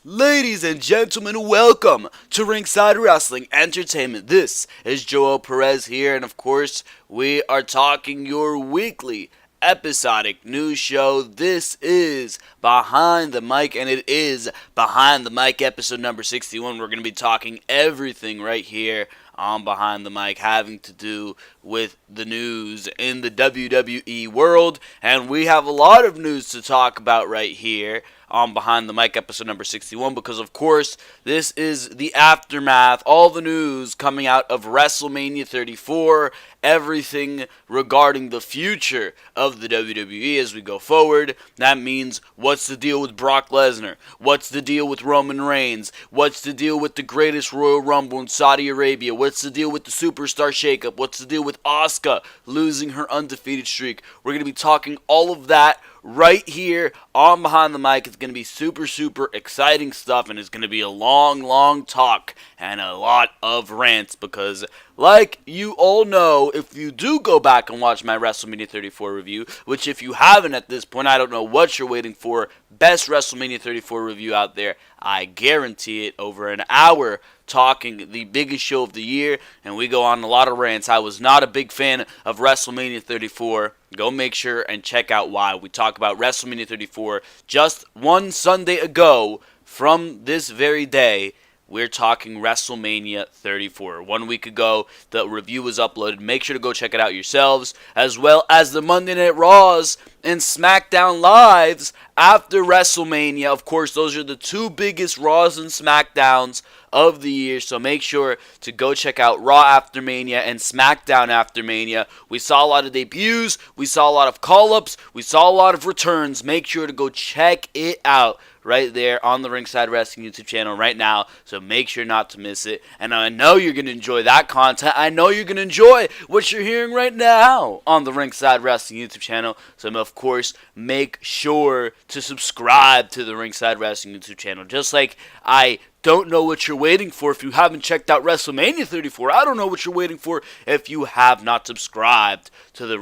Ladies and gentlemen, welcome to Ringside Wrestling Entertainment. This is Joel Perez here, and of course, we are talking your weekly episodic news show. This is Behind the Mic, and it is Behind the Mic episode number 61. We're going to be talking everything right here on Behind the Mic having to do with the news in the WWE world, and we have a lot of news to talk about right here on Behind the Mic episode number 61 because, of course, this is the aftermath, all the news coming out of WrestleMania 34, everything regarding the future of the WWE as we go forward. That means, what's the deal with Brock Lesnar? What's the deal with Roman Reigns? What's the deal with the greatest Royal Rumble in Saudi Arabia? What's the deal with the Superstar Shakeup? What's the deal with Asuka losing her undefeated streak? We're going to be talking all of that right here on Behind the Mic. It's going to be super exciting stuff, and it's going to be a long talk and a lot of rants because, like you all know, if you do go back and watch my WrestleMania 34 review, which if you haven't at this point, I don't know what you're waiting for, best WrestleMania 34 review out there, I guarantee it, over an hour talking the biggest show of the year, and we go on a lot of rants. I was not a big fan of WrestleMania 34. Go make sure and check out why. We talk about WrestleMania 34 just one Sunday ago from this very day. We're talking WrestleMania 34. 1 week ago, the review was uploaded. Make sure to go check it out yourselves, as well as the Monday Night Raws and Smackdown Lives after WrestleMania. Of course, those are the two biggest Raws and Smackdowns of the year, so make sure to go check out Raw after Mania and Smackdown after Mania. We saw a lot of debuts, we saw a lot of call-ups, we saw a lot of returns. Make sure to go check it out right there on the Ringside Wrestling YouTube channel right now, so make sure not to miss it. And I know you're going to enjoy that content. I know you're going to enjoy what you're hearing right now on the Ringside Wrestling YouTube channel, so of course, make sure to subscribe to the Ringside Wrestling YouTube channel. Just like I don't know what you're waiting for if you haven't checked out WrestleMania 34. I don't know what you're waiting for if you have not subscribed to the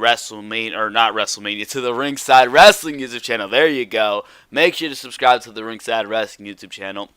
to the Ringside Wrestling YouTube channel. There you go. Make sure to subscribe to the Ringside Wrestling YouTube channel.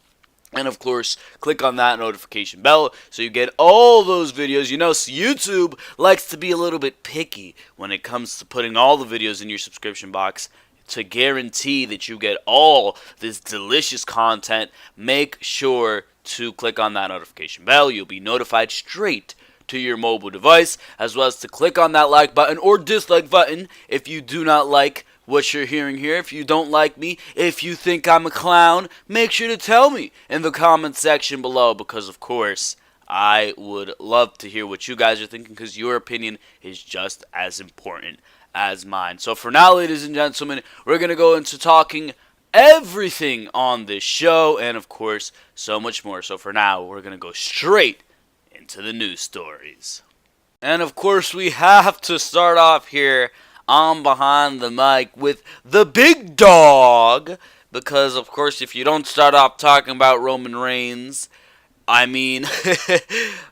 And of course, click on that notification bell so you get all those videos. You know, YouTube likes to be a little bit picky when it comes to putting all the videos in your subscription box. To guarantee that you get all this delicious content, make sure to click on that notification bell. You'll be notified straight to your mobile device, as well as to click on that like button or dislike button if you do not like what you're hearing here. If you don't like me, if you think I'm a clown, make sure to tell me in the comment section below, because of course I would love to hear what you guys are thinking, because your opinion is just as important as mine. So for now, ladies and gentlemen, we're going to go into talking everything on this show, and of course, so much more. So for now, we're going to go straight into the news stories. And of course, we have to start off here on Behind the Mic with the big dog, because of course, if you don't start off talking about Roman Reigns, I mean,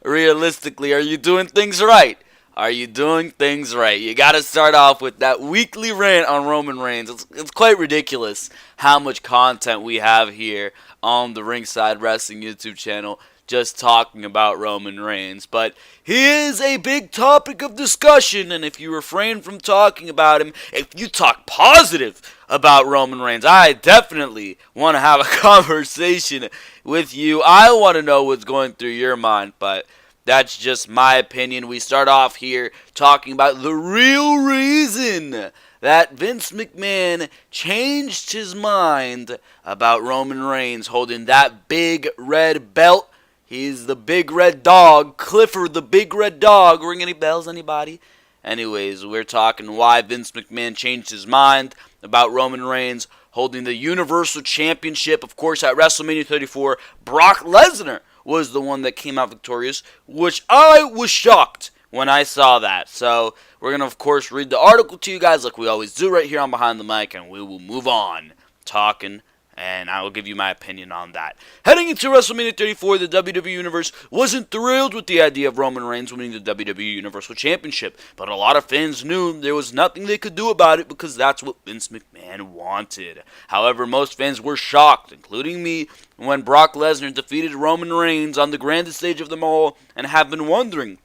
realistically, are you doing things right? Are you doing things right? You got to start off with that weekly rant on Roman Reigns. It's quite ridiculous how much content we have here on the Ringside Wrestling YouTube channel just talking about Roman Reigns. But he is a big topic of discussion, and if you refrain from talking about him, if you talk positive about Roman Reigns, I definitely want to have a conversation with you. I want to know what's going through your mind, but that's just my opinion. We start off here talking about the real reason that Vince McMahon changed his mind about Roman Reigns holding that big red belt. He's the big red dog. Clifford the big red dog. Ring any bells, anybody? Anyways, we're talking why Vince McMahon changed his mind about Roman Reigns holding the Universal Championship. Of course, at WrestleMania 34, Brock Lesnar was the one that came out victorious, which I was shocked when I saw that. So we're going to, of course, read the article to you guys like we always do right here on Behind the Mic, and we will move on talking and I will give you my opinion on that. Heading into WrestleMania 34, the WWE Universe wasn't thrilled with the idea of Roman Reigns winning the WWE Universal Championship, but a lot of fans knew there was nothing they could do about it because that's what Vince McMahon wanted. However, most fans were shocked, including me, when Brock Lesnar defeated Roman Reigns on the grandest stage of them all, and have been wondering,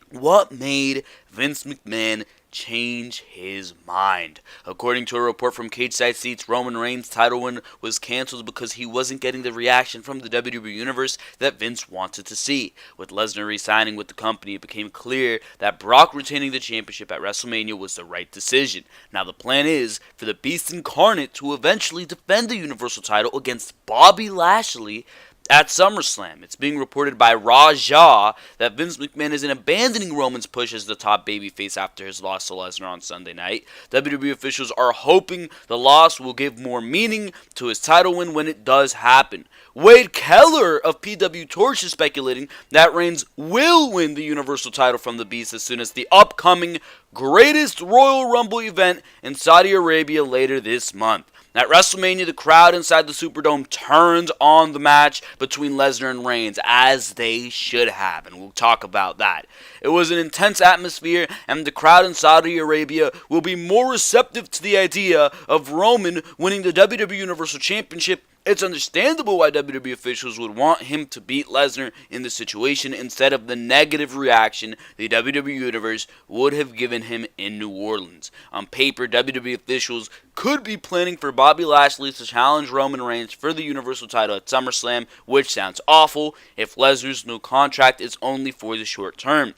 what made Vince McMahon change his mind? According to a report from Cage Side Seats, Roman Reigns' title win was canceled because he wasn't getting the reaction from the WWE Universe that Vince wanted to see. With Lesnar re-signing with the company, it became clear that Brock retaining the championship at WrestleMania was the right decision. Now the plan is for the Beast Incarnate to eventually defend the Universal title against Bobby Lashley at SummerSlam. It's being reported by Raja that Vince McMahon isn't abandoning Roman's push as the top babyface after his loss to Lesnar on Sunday night. WWE officials are hoping the loss will give more meaning to his title win when it does happen. Wade Keller of PW Torch is speculating that Reigns will win the Universal title from the Beast as soon as the upcoming Greatest Royal Rumble event in Saudi Arabia later this month. At WrestleMania, the crowd inside the Superdome turned on the match between Lesnar and Reigns, as they should have, and we'll talk about that. It was an intense atmosphere, and the crowd in Saudi Arabia will be more receptive to the idea of Roman winning the WWE Universal Championship. It's understandable why WWE officials would want him to beat Lesnar in this situation instead of the negative reaction the WWE Universe would have given him in New Orleans. On paper, WWE officials could be planning for Bobby Lashley to challenge Roman Reigns for the Universal title at SummerSlam, which sounds awful if Lesnar's new contract is only for the short term.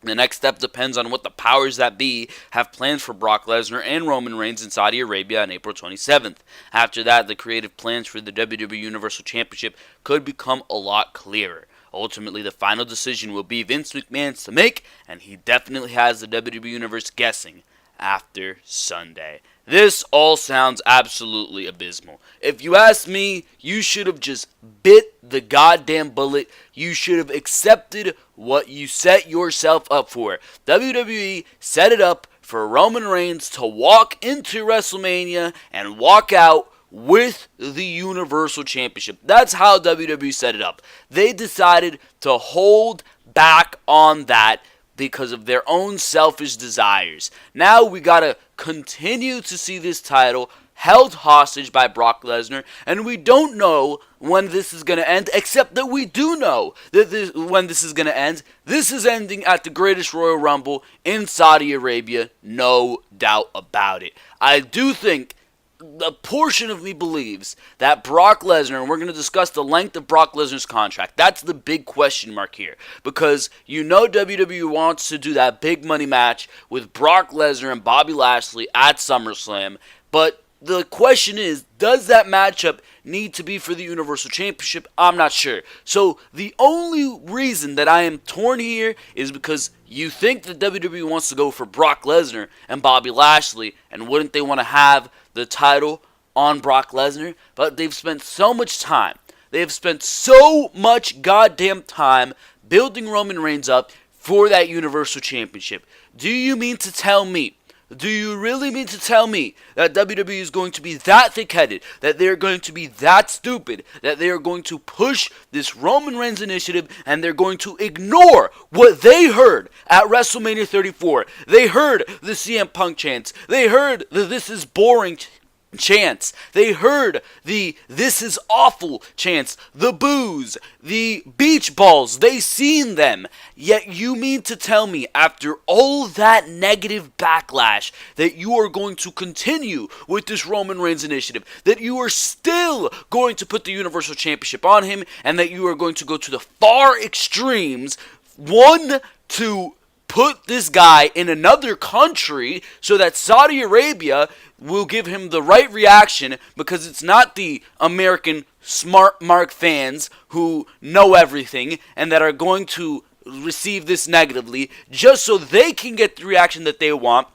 The next step depends on what the powers that be have planned for Brock Lesnar and Roman Reigns in Saudi Arabia on April 27th. After that, the creative plans for the WWE Universal Championship could become a lot clearer. Ultimately, the final decision will be Vince McMahon's to make, and he definitely has the WWE Universe guessing after Sunday. This all sounds absolutely abysmal. If you ask me, you should have just bit the goddamn bullet. You should have accepted what you set yourself up for. WWE set it up for Roman Reigns to walk into WrestleMania and walk out with the Universal Championship. That's how WWE set it up. They decided to hold back on that because of their own selfish desires. Now we gotta continue to see this title held hostage by Brock Lesnar, and we don't know when this is going to end, except that we do know that when this is going to end. This is ending at the Greatest Royal Rumble in Saudi Arabia, no doubt about it. I do think a portion of me believes that Brock Lesnar, and we're going to discuss the length of Brock Lesnar's contract. That's the big question mark here. Because you know WWE wants to do that big money match with Brock Lesnar and Bobby Lashley at SummerSlam. But the question is, does that matchup need to be for the Universal Championship? I'm not sure. So the only reason that I am torn here is because you think that WWE wants to go for Brock Lesnar and Bobby Lashley, and wouldn't they want to have the title on Brock Lesnar? But they've spent so much time. They have spent so much goddamn time building Roman Reigns up for that Universal Championship. Do you mean to tell me? Do you really mean to tell me that WWE is going to be that thick-headed, that they're going to be that stupid, that they are going to push this Roman Reigns initiative and they're going to ignore what they heard at WrestleMania 34? They heard the CM Punk chants. They heard the "this is boring" chants. They heard the "this is awful" chants, the boos, the beach balls. They seen them. Yet you mean to tell me, after all that negative backlash, that you are going to continue with this Roman Reigns initiative, that you are still going to put the Universal Championship on him, and that you are going to go to the far extremes, one, to put this guy in another country so that Saudi Arabia will give him the right reaction, because it's not the American smart mark fans who know everything and that are going to receive this negatively just so they can get the reaction that they want.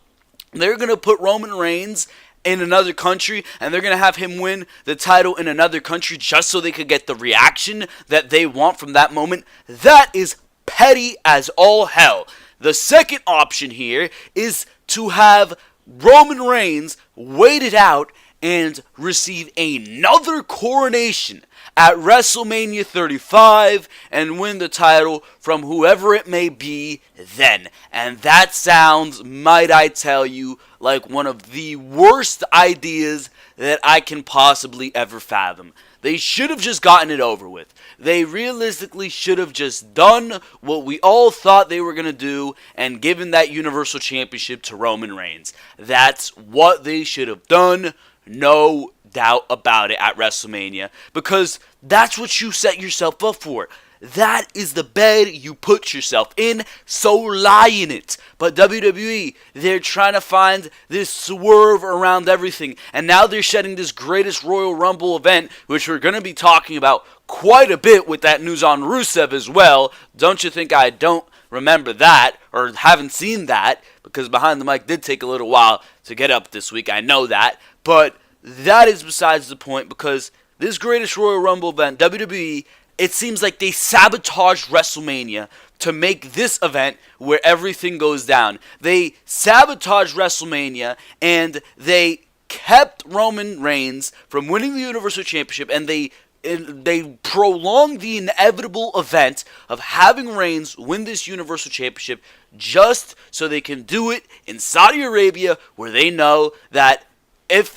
They're going to put Roman Reigns in another country, and they're going to have him win the title in another country just so they could get the reaction that they want from that moment. That is petty as all hell. The second option here is to have Roman Reigns wait it out and receive another coronation at WrestleMania 35 and win the title from whoever it may be then. And that sounds, might I tell you, like one of the worst ideas that I can possibly ever fathom. They should have just gotten it over with. They realistically should have just done what we all thought they were going to do and given that Universal Championship to Roman Reigns. That's what they should have done. No doubt about it at WrestleMania, because that's what you set yourself up for. That is the bed you put yourself in, so lie in it. But WWE, they're trying to find this swerve around everything, and now they're setting this greatest Royal Rumble event, which we're going to be talking about quite a bit with that news on Rusev as well. Don't you think I don't remember that, or haven't seen that, because Behind the Mic did take a little while to get up this week, I know that, but that is besides the point, because this greatest Royal Rumble event, WWE, it seems like they sabotaged WrestleMania to make this event where everything goes down. They sabotaged WrestleMania, and they kept Roman Reigns from winning the Universal Championship, and they prolonged the inevitable event of having Reigns win this Universal Championship just so they can do it in Saudi Arabia, where they know that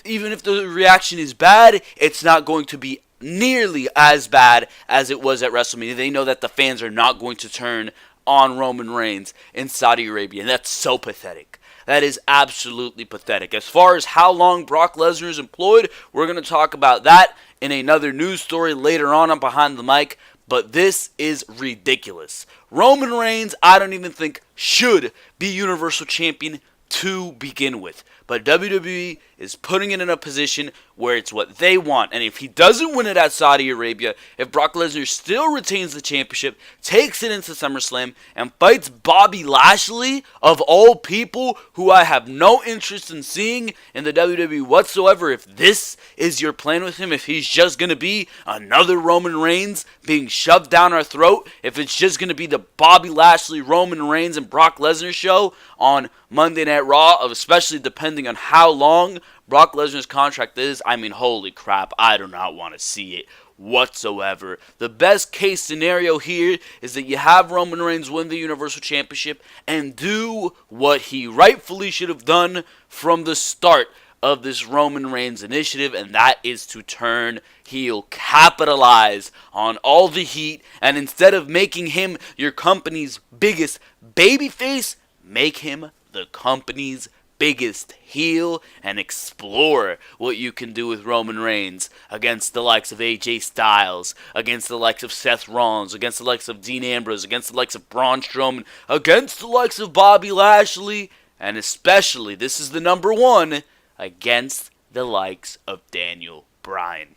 even if the reaction is bad, it's not going to be nearly as bad as it was at WrestleMania. They know that the fans are not going to turn on Roman Reigns in Saudi Arabia, and that's so pathetic. That is absolutely pathetic. As far as how long Brock Lesnar is employed, we're going to talk about that in another news story later on Behind the Mic, but this is ridiculous. Roman Reigns, I don't even think should be Universal Champion to begin with. But WWE is putting it in a position where it's what they want. And if he doesn't win it at Saudi Arabia, if Brock Lesnar still retains the championship, takes it into SummerSlam, and fights Bobby Lashley, of all people who I have no interest in seeing in the WWE whatsoever, if this is your plan with him, if he's just going to be another Roman Reigns being shoved down our throat, if it's just going to be the Bobby Lashley, Roman Reigns, and Brock Lesnar show on Monday Night Raw, especially depending on how long Brock Lesnar's contract is, I mean, holy crap, I do not want to see it whatsoever. The best case scenario here is that you have Roman Reigns win the Universal Championship and do what he rightfully should have done from the start of this Roman Reigns initiative, and that is to turn heel, capitalize on all the heat, and instead of making him your company's biggest babyface, make him the company's biggest heel and explore what you can do with Roman Reigns against the likes of AJ Styles, against the likes of Seth Rollins, against the likes of Dean Ambrose, against the likes of Braun Strowman, against the likes of Bobby Lashley, and especially, this is the number one, against the likes of Daniel Bryan.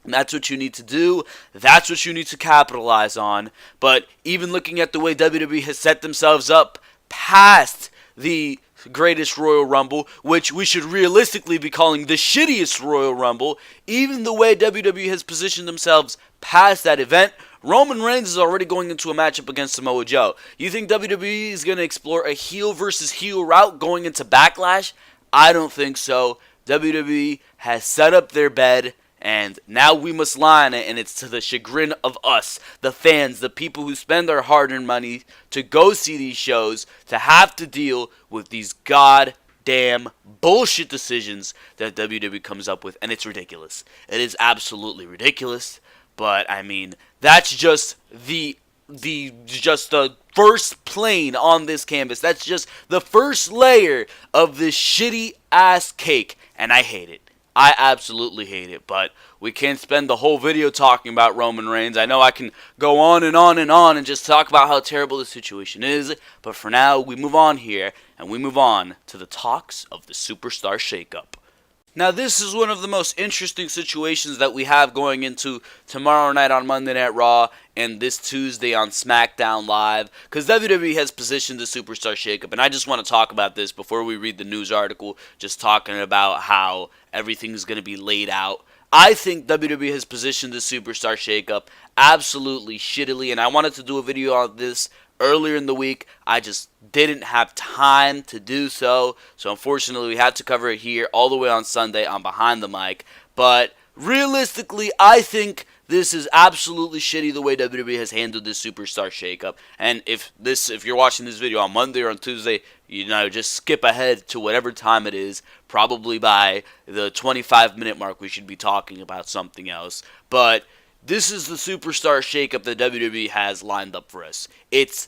That's what you need to do. That's what you need to capitalize on. But even looking at the way WWE has set themselves up past the greatest Royal Rumble, which we should realistically be calling the shittiest Royal Rumble, even the way WWE has positioned themselves past that event, Roman Reigns is already going into a matchup against Samoa Joe. You think WWE is going to explore a heel versus heel route going into Backlash? I don't think so. WWE has set up their bed, and now we must lie on it, and it's to the chagrin of us, the fans, the people who spend their hard-earned money to go see these shows, to have to deal with these goddamn bullshit decisions that WWE comes up with, and it's ridiculous. It is absolutely ridiculous, but I mean, that's just the first plane on this canvas. That's just the first layer of this shitty-ass cake, and I hate it. I absolutely hate it, but we can't spend the whole video talking about Roman Reigns. I know I can go on and on and on and just talk about how terrible the situation is, but for now, we move on here, and we move on to the talks of the Superstar Shakeup. Now, this is one of the most interesting situations that we have going into tomorrow night on Monday Night Raw and this Tuesday on Smackdown Live, because WWE has positioned the Superstar Shakeup, and I just want to talk about this before we read the news article, just talking about how everything's going to be laid out. I think WWE has positioned the Superstar Shakeup absolutely shittily, and I wanted to do a video on this earlier in the week. I just didn't have time to do so. So unfortunately, we had to cover it here all the way on Sunday on Behind the Mic. But realistically, I think this is absolutely shitty the way WWE has handled this superstar shakeup. And if you're watching this video on Monday or on Tuesday, just skip ahead to whatever time it is. Probably by the 25-minute mark, we should be talking about something else. But this is the superstar shakeup that WWE has lined up for us. It's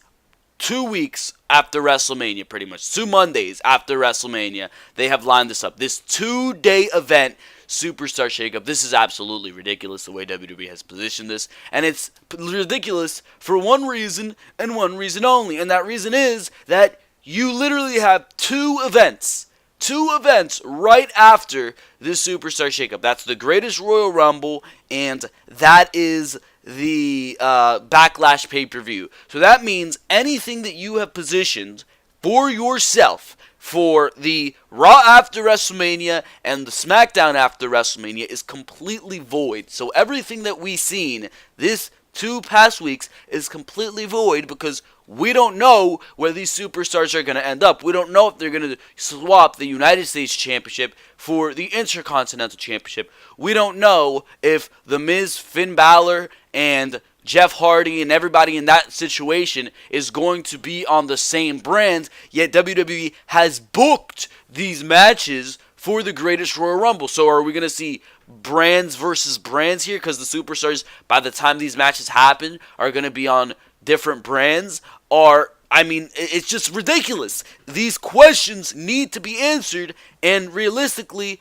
2 weeks after WrestleMania, pretty much. 2 Mondays after WrestleMania, they have lined this up. This 2-day event, superstar shakeup. This is absolutely ridiculous the way WWE has positioned this. And it's ridiculous for one reason and one reason only. And that reason is that you literally have 2 events. 2 events right after this superstar shakeup. That's the Greatest Royal Rumble, and that is the Backlash pay-per-view. So that means anything that you have positioned for yourself for the Raw after WrestleMania and the Smackdown after WrestleMania is completely void. So everything that we've seen this 2 past weeks is completely void because we don't know where these superstars are going to end up. We don't know if they're going to swap the United States Championship for the Intercontinental Championship. We don't know if The Miz, Finn Balor, and Jeff Hardy and everybody in that situation is going to be on the same brand, yet WWE has booked these matches for the Greatest Royal Rumble. So are we going to see brands versus brands here? Because the superstars, by the time these matches happen, are going to be on different brands? It's just ridiculous. These questions need to be answered, and realistically,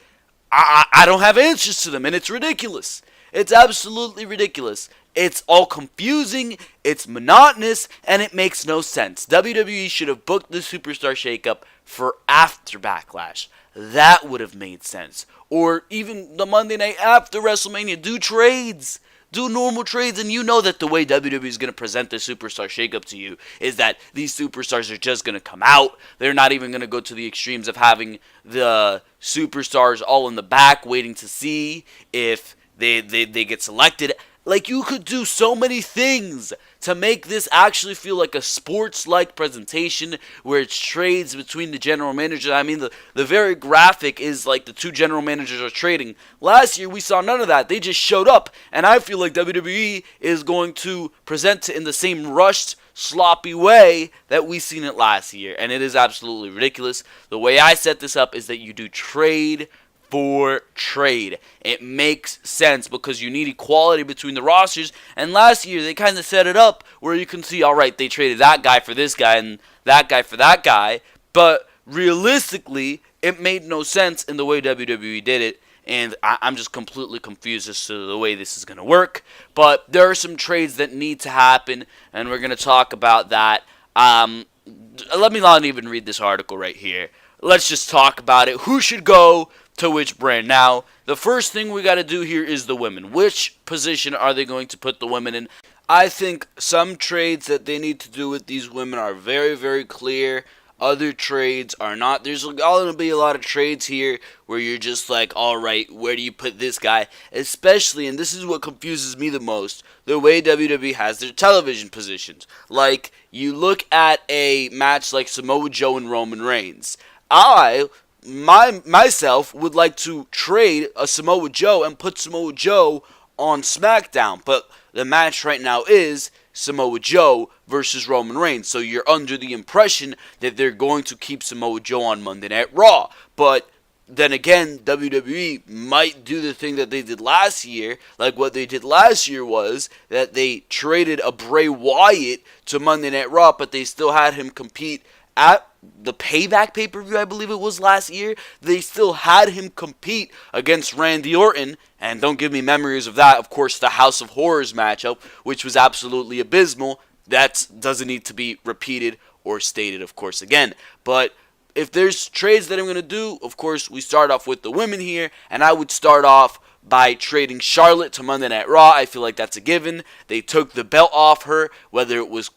I don't have answers to them, and it's ridiculous. It's absolutely ridiculous. It's all confusing, it's monotonous, and it makes no sense. WWE should have booked the Superstar Shakeup for after Backlash. That would have made sense. Or even the Monday night after WrestleMania. Do trades. Do normal trades, and you know that the way WWE is going to present the Superstar Shakeup to you is that these superstars are just going to come out. They're not even going to go to the extremes of having the superstars all in the back waiting to see if they get selected. Like, you could do so many things to make this actually feel like a sports-like presentation where it's trades between the general managers. I mean, the very graphic is like the 2 general managers are trading. Last year, we saw none of that. They just showed up, and I feel like WWE is going to present it in the same rushed, sloppy way that we seen it last year, and it is absolutely ridiculous. The way I set this up is that you do trade for trade. It makes sense because you need equality between the rosters, and last year they kind of set it up where you can see, alright, they traded that guy for this guy and that guy for that guy, but realistically it made no sense in the way WWE did it, and I'm just completely confused as to the way this is going to work. But there are some trades that need to happen, and we're going to talk about that. Let me not even read this article right here. Let's just talk about it. Who should go to which brand? Now, the first thing we got to do here is the women. Which position are they going to put the women in? I think some trades that they need to do with these women are very, very clear. Other trades are not. There's going to be a lot of trades here where you're just like, alright, where do you put this guy? Especially, and this is what confuses me the most, the way WWE has their television positions. Like, you look at a match like Samoa Joe and Roman Reigns. Myself would like to trade a Samoa Joe and put Samoa Joe on Smackdown, but the match right now is Samoa Joe versus Roman Reigns, so you're under the impression that they're going to keep Samoa Joe on Monday Night Raw, but then again, WWE might do the thing that they did last year. Like, what they did last year was that they traded a Bray Wyatt to Monday Night Raw, but they still had him compete at the Payback pay-per-view, I believe it was last year. They still had him compete against Randy Orton, and don't give me memories of that. Of course, the House of Horrors matchup, which was absolutely abysmal. That doesn't need to be repeated or stated, of course, again. But if there's trades that I'm going to do, of course, we start off with the women here, and I would start off by trading Charlotte to Monday Night Raw. I feel like that's a given. They took the belt off her, whether it was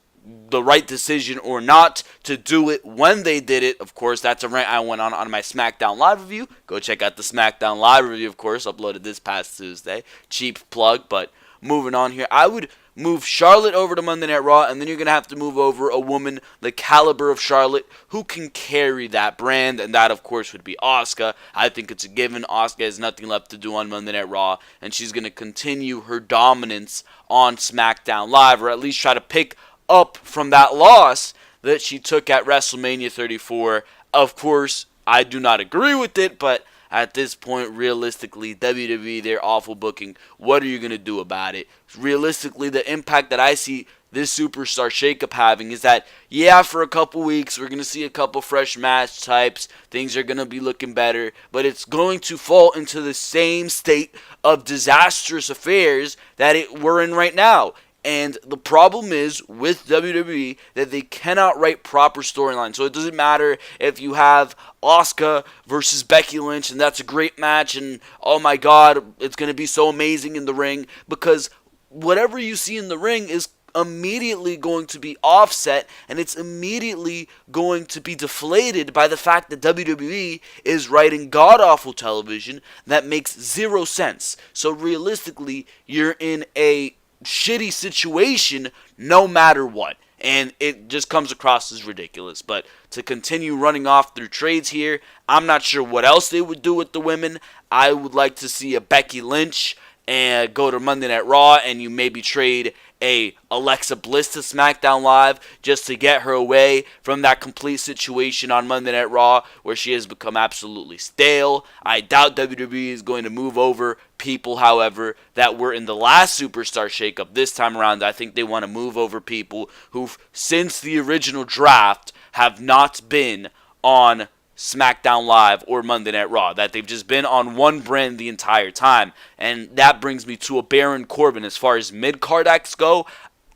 the right decision or not to do it when they did it. Of course, that's a rant I went on my SmackDown Live review. Go check out the SmackDown Live review, of course, uploaded this past Tuesday. Cheap plug, but moving on here. I would move Charlotte over to Monday Night Raw, and then you're going to have to move over a woman the caliber of Charlotte who can carry that brand, and that, of course, would be Asuka. I think it's a given. Asuka has nothing left to do on Monday Night Raw, and she's going to continue her dominance on SmackDown Live, or at least try to pick up from that loss that she took at WrestleMania 34. Of course, I do not agree with it, but at this point, realistically, WWE, they're awful booking. What are you going to do about it? Realistically, the impact that I see this superstar shakeup having is that, yeah, for a couple weeks, we're going to see a couple fresh match types. Things are going to be looking better. But it's going to fall into the same state of disastrous affairs that we're in right now. And the problem is with WWE that they cannot write proper storylines. So it doesn't matter if you have Asuka versus Becky Lynch, and that's a great match, and oh my god, it's going to be so amazing in the ring, because whatever you see in the ring is immediately going to be offset, and it's immediately going to be deflated by the fact that WWE is writing god-awful television that makes zero sense. So realistically, you're in a shitty situation no matter what, and it just comes across as ridiculous. But to continue running off through trades here, I'm not sure what else they would do with the women. I would like to see a Becky Lynch and go to Monday Night Raw, and you maybe trade a Alexa Bliss to SmackDown Live just to get her away from that complete situation on Monday Night Raw where she has become absolutely stale. I doubt WWE is going to move over people, however, that were in the last Superstar Shakeup. This time around, I think they want to move over people who, since the original draft, have not been on SmackDown Live or Monday Night Raw, that they've just been on one brand the entire time. And that brings me to a Baron Corbin. As far as mid-card acts go,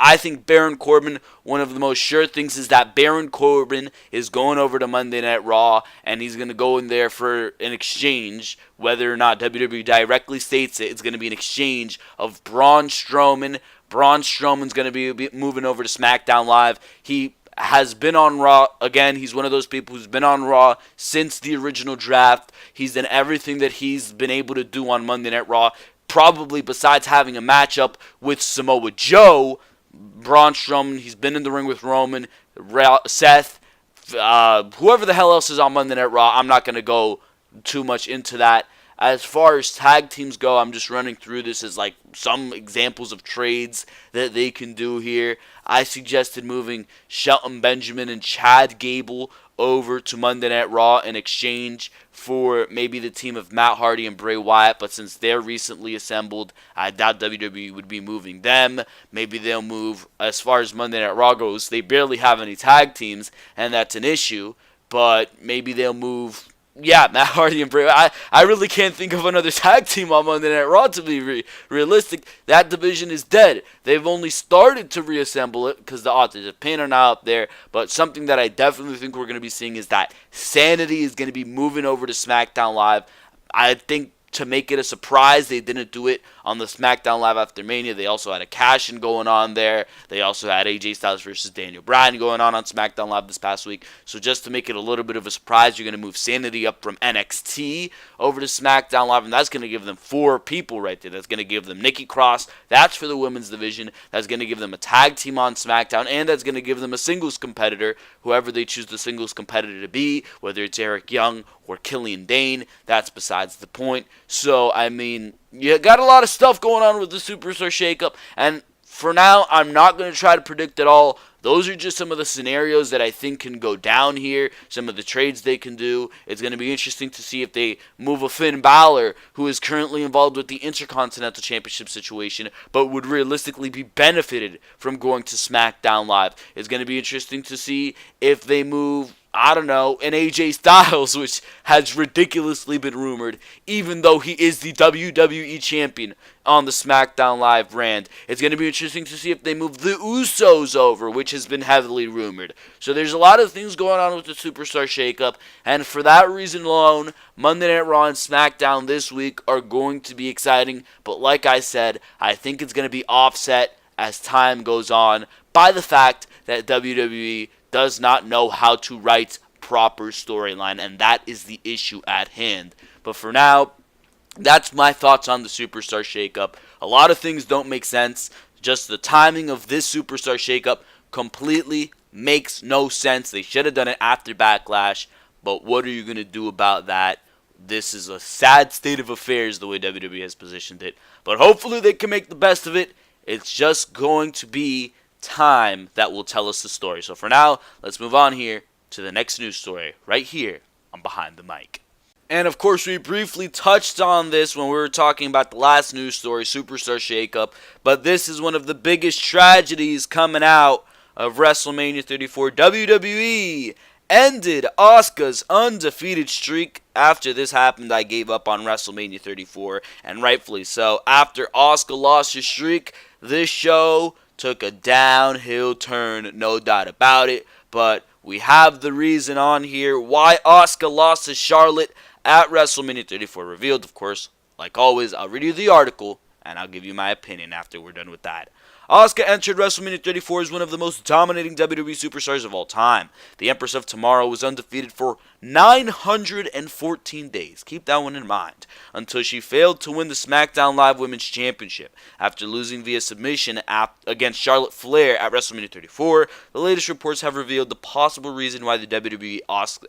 I think Baron Corbin, one of the most sure things is that Baron Corbin is going over to Monday Night Raw, and he's going to go in there for an exchange. Whether or not WWE directly states it, it's going to be an exchange of Braun Strowman. Braun Strowman's going to be moving over to SmackDown Live. He has been on Raw. Again, he's one of those people who's been on Raw since the original draft. He's done everything that he's been able to do on Monday Night Raw, probably besides having a matchup with Samoa Joe. Braun Strowman, he's been in the ring with Roman, Seth, whoever the hell else is on Monday Night Raw. I'm not going to go too much into that. As far as tag teams go, I'm just running through this as like some examples of trades that they can do here. I suggested moving Shelton Benjamin and Chad Gable over to Monday Night Raw in exchange for maybe the team of Matt Hardy and Bray Wyatt, but since they're recently assembled, I doubt WWE would be moving them. Maybe they'll move, as far as Monday Night Raw goes, they barely have any tag teams, and that's an issue, but maybe they'll move, yeah, Matt Hardy and Bray Wyatt. I really can't think of another tag team on Monday Night Raw to be realistic. That division is dead. They've only started to reassemble it because the odds of pain are now up there. But something that I definitely think we're going to be seeing is that Sanity is going to be moving over to SmackDown Live. I think to make it a surprise, they didn't do it on the SmackDown Live after Mania. They also had a cash-in going on there. They also had AJ Styles versus Daniel Bryan going on SmackDown Live this past week. So just to make it a little bit of a surprise, you're going to move Sanity up from NXT over to SmackDown Live, and that's going to give them 4 people right there. That's going to give them Nikki Cross. That's for the women's division. That's going to give them a tag team on SmackDown, and that's going to give them a singles competitor, whoever they choose the singles competitor to be, whether it's Eric Young or Killian Dane. That's besides the point. So, I mean, you got a lot of stuff going on with the Superstar Shakeup, and for now, I'm not going to try to predict it all. Those are just some of the scenarios that I think can go down here, some of the trades they can do. It's going to be interesting to see if they move a Finn Balor, who is currently involved with the Intercontinental Championship situation, but would realistically be benefited from going to SmackDown Live. It's going to be interesting to see if they move, I don't know, an AJ Styles, which has ridiculously been rumored, even though he is the WWE Champion on the SmackDown Live brand. It's going to be interesting to see if they move the Usos over, which has been heavily rumored. So there's a lot of things going on with the Superstar Shakeup, and for that reason alone, Monday Night Raw and SmackDown this week are going to be exciting, but like I said, I think it's going to be offset as time goes on by the fact that WWE does not know how to write proper storyline, and that is the issue at hand. But for now, that's my thoughts on the Superstar Shakeup. A lot of things don't make sense. Just the timing of this superstar shakeup completely makes no sense. They should have done it after Backlash, but what are you going to do about that? This is a sad state of affairs the way WWE has positioned it, but hopefully they can make the best of it. It's just going to be time that will tell us the story. So for now, let's move on here to the next news story right here on Behind the Mic. And of course, we briefly touched on this when we were talking about the last news story, Superstar Shakeup, but this is one of the biggest tragedies coming out of WrestleMania 34. WWE ended Asuka's undefeated streak. After this happened, I gave up on WrestleMania 34, and rightfully so. After Asuka lost her streak, this show took a downhill turn, no doubt about it, but we have the reason on here why Asuka lost to Charlotte at WrestleMania 34 revealed. Of course, like always, I'll read you the article, and I'll give you my opinion after we're done with that. Asuka entered WrestleMania 34 as one of the most dominating WWE superstars of all time. The Empress of Tomorrow was undefeated for 914 days. Keep that one in mind. Until she failed to win the Smackdown Live Women's Championship. After losing via submission against Charlotte Flair at WrestleMania 34, the latest reports have revealed the possible reason why the WWE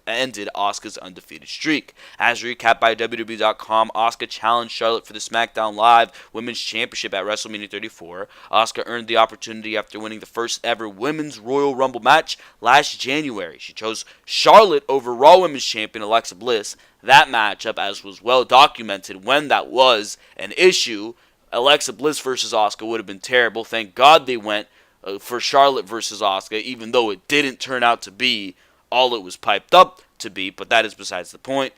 ended Asuka's undefeated streak. As recapped by WWE.com, Asuka challenged Charlotte for the Smackdown Live Women's Championship at WrestleMania 34. Asuka earned the opportunity after winning the first ever Women's Royal Rumble match last January. She chose Charlotte over Raw Women's Champion Alexa Bliss. That matchup, as was well documented when that was an issue, Alexa Bliss versus Asuka would have been terrible. Thank God they went for Charlotte versus Asuka, even though it didn't turn out to be all it was piped up to be, but that is besides the point.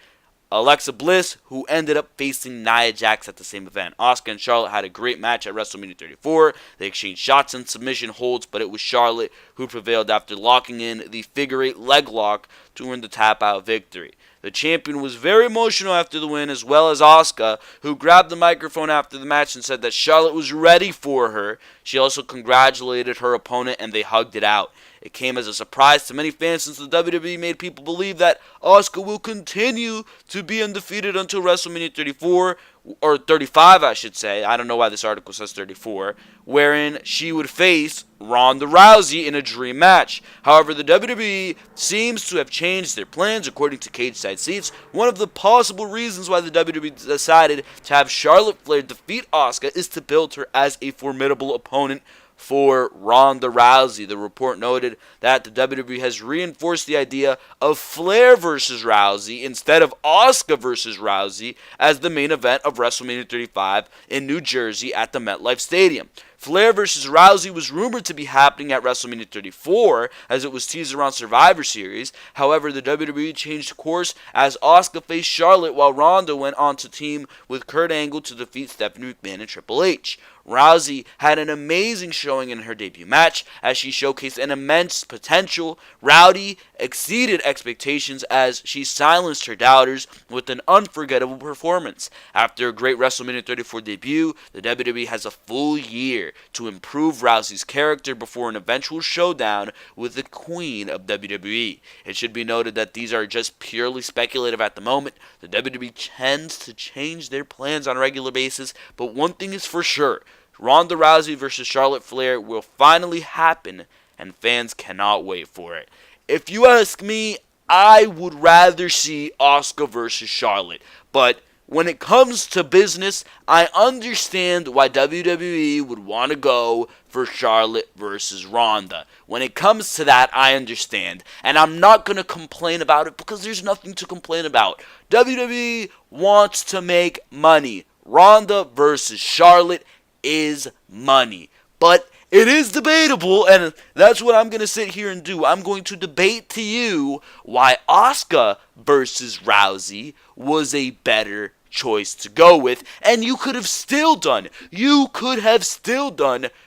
Alexa Bliss, who ended up facing Nia Jax at the same event. Asuka and Charlotte had a great match at WrestleMania 34. They exchanged shots and submission holds, but it was Charlotte who prevailed after locking in the figure eight leg lock to earn the tap out victory. The champion was very emotional after the win, as well as Asuka, who grabbed the microphone after the match and said that Charlotte was ready for her. She also congratulated her opponent and they hugged it out. It came as a surprise to many fans since the WWE made people believe that Asuka will continue to be undefeated until WrestleMania 34, or 35 I should say, I don't know why this article says 34, wherein she would face Ronda Rousey in a dream match. However, the WWE seems to have changed their plans according to Cage Side Seats. One of the possible reasons why the WWE decided to have Charlotte Flair defeat Asuka is to build her as a formidable opponent for Ronda Rousey. The report noted that the WWE has reinforced the idea of Flair versus Rousey instead of Asuka versus Rousey as the main event of WrestleMania 35 in New Jersey at the MetLife Stadium. Flair versus Rousey was rumored to be happening at WrestleMania 34 as it was teased around Survivor Series. However, the WWE changed course as Asuka faced Charlotte while Ronda went on to team with Kurt Angle to defeat Stephanie McMahon and Triple H. Rousey had an amazing showing in her debut match as she showcased an immense potential. Rowdy exceeded expectations as she silenced her doubters with an unforgettable performance. After a great WrestleMania 34 debut, the WWE has a full year to improve Rousey's character before an eventual showdown with the Queen of WWE. It should be noted that these are just purely speculative at the moment. The WWE tends to change their plans on a regular basis, but one thing is for sure. Ronda Rousey versus Charlotte Flair will finally happen, and fans cannot wait for it. If you ask me, I would rather see Asuka versus Charlotte, but when it comes to business, I understand why WWE would want to go for Charlotte versus Ronda. When it comes to that, I understand. And I'm not going to complain about it because there's nothing to complain about. WWE wants to make money. Ronda versus Charlotte is money. But it is debatable, and that's what I'm going to sit here and do. I'm going to debate to you why Asuka versus Rousey was a better choice to go with, and you could have still done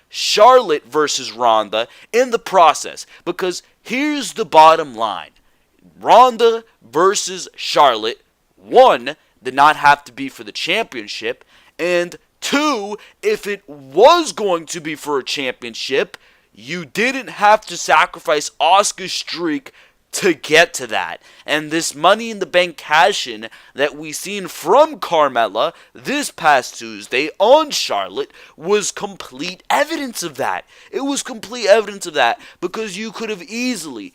Charlotte versus Ronda in the process, because here's the bottom line. Ronda versus Charlotte, one, did not have to be for the championship, and two, if it was going to be for a championship, you didn't have to sacrifice Asuka's streak to get to that. And this Money in the Bank cash-in that we seen from Carmella this past Tuesday on Charlotte was complete evidence of that. It was complete evidence of that because you could have easily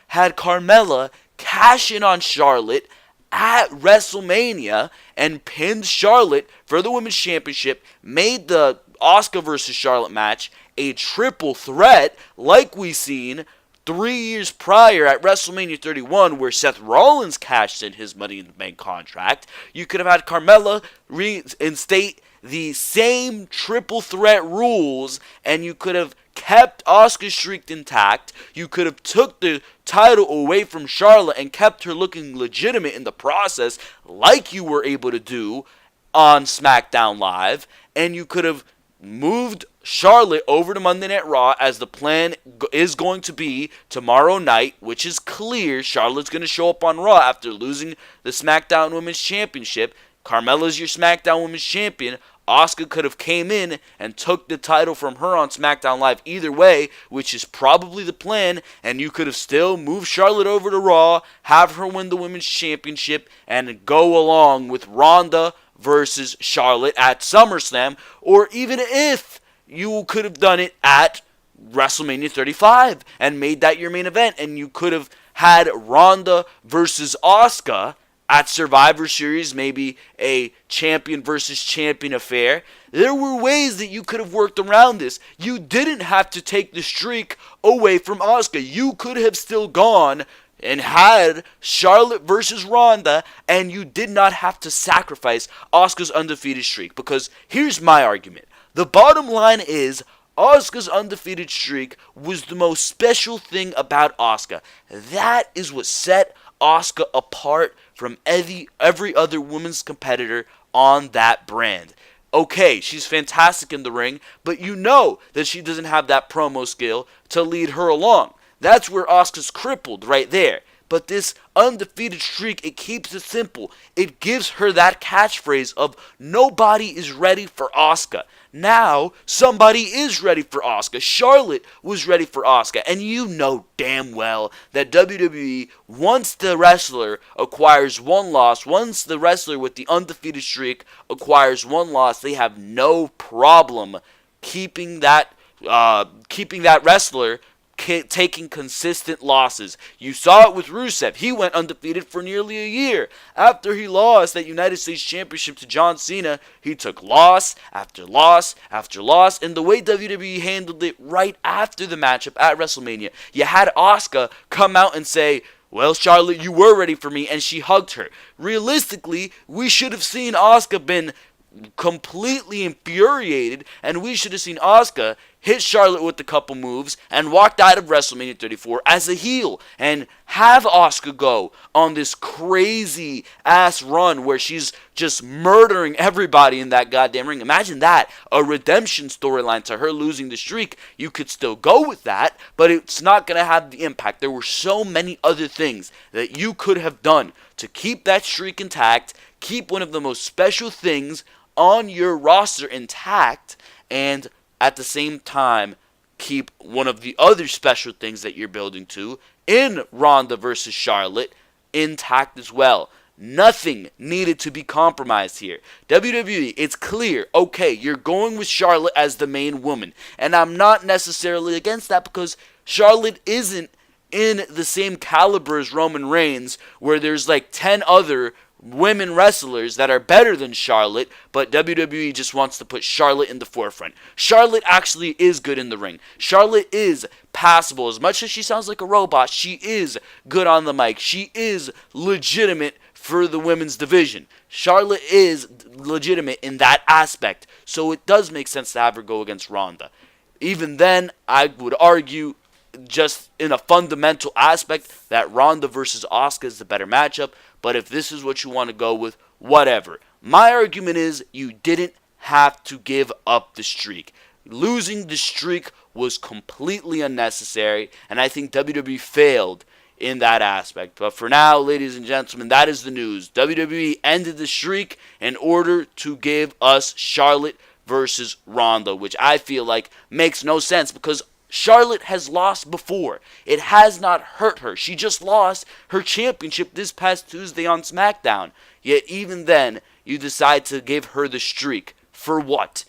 had Carmella cash in on Charlotte at WrestleMania and pinned Charlotte for the Women's Championship, made the Asuka versus Charlotte match a triple threat like we seen 3 years prior at WrestleMania 31 where Seth Rollins cashed in his Money in the Bank contract. You could have had Carmella reinstate the same triple threat rules, and you could have kept Asuka's streak intact. You could have took the title away from Charlotte and kept her looking legitimate in the process like you were able to do on SmackDown Live, and you could have moved Charlotte over to Monday Night Raw as the plan is going to be tomorrow night, which is clear. Charlotte's going to show up on Raw after losing the SmackDown Women's Championship. Carmella's your SmackDown Women's Champion. Asuka could have came in and took the title from her on SmackDown Live either way, which is probably the plan, and you could have still moved Charlotte over to Raw, have her win the Women's Championship, and go along with Ronda versus Charlotte at SummerSlam, or even if you could have done it at WrestleMania 35 and made that your main event, and you could have had Ronda versus Asuka at Survivor Series, maybe a champion versus champion affair. There were ways that you could have worked around this. You didn't have to take the streak away from Asuka. You could have still gone and had Charlotte versus Ronda, and you did not have to sacrifice Asuka's undefeated streak. Because here's my argument. The bottom line is Asuka's undefeated streak was the most special thing about Asuka. That is what set Asuka apart from every other women's competitor on that brand. Okay, she's fantastic in the ring, but you know that she doesn't have that promo skill to lead her along. That's where Asuka's crippled right there. But this undefeated streak, it keeps it simple. It gives her that catchphrase of nobody is ready for Asuka. Now, somebody is ready for Asuka. Charlotte was ready for Asuka. And you know damn well that WWE, once the wrestler acquires one loss, once the wrestler with the undefeated streak acquires one loss, they have no problem keeping that wrestler taking consistent losses. You saw it with Rusev. He went undefeated for nearly a year. After he lost that United States Championship to John Cena, he took loss after loss after loss, and the way WWE handled it right after the matchup at WrestleMania, you had Asuka come out and say, well, Charlotte, you were ready for me, and she hugged her. Realistically, we should have seen Asuka been completely infuriated, and we should have seen Asuka hit Charlotte with a couple moves and walked out of WrestleMania 34 as a heel, and have Asuka go on this crazy ass run where she's just murdering everybody in that goddamn ring. Imagine that, a redemption storyline to her losing the streak. You could still go with that, but it's not going to have the impact. There were so many other things that you could have done to keep that streak intact, keep one of the most special things on your roster intact, and at the same time keep one of the other special things that you're building to in Ronda versus Charlotte intact as well. Nothing needed to be compromised here. WWE, it's clear, okay, you're going with Charlotte as the main woman, and I'm not necessarily against that because Charlotte isn't in the same caliber as Roman Reigns, where there's like 10 other women wrestlers that are better than Charlotte, but WWE just wants to put Charlotte in the forefront. Charlotte actually is good in the ring. Charlotte is passable. As much as she sounds like a robot, she is good on the mic. She is legitimate for the women's division. Charlotte is legitimate in that aspect, so it does make sense to have her go against Ronda. Even then, I would argue, just in a fundamental aspect, that Ronda versus Asuka is the better matchup. But if this is what you want to go with, whatever. My argument is you didn't have to give up the streak. Losing the streak was completely unnecessary, and I think WWE failed in that aspect. But for now, ladies and gentlemen, that is the news. WWE ended the streak in order to give us Charlotte versus Ronda, which I feel like makes no sense because Charlotte has lost before. It has not hurt her. She just lost her championship this past Tuesday on SmackDown. Yet even then, you decide to give her the streak. For what?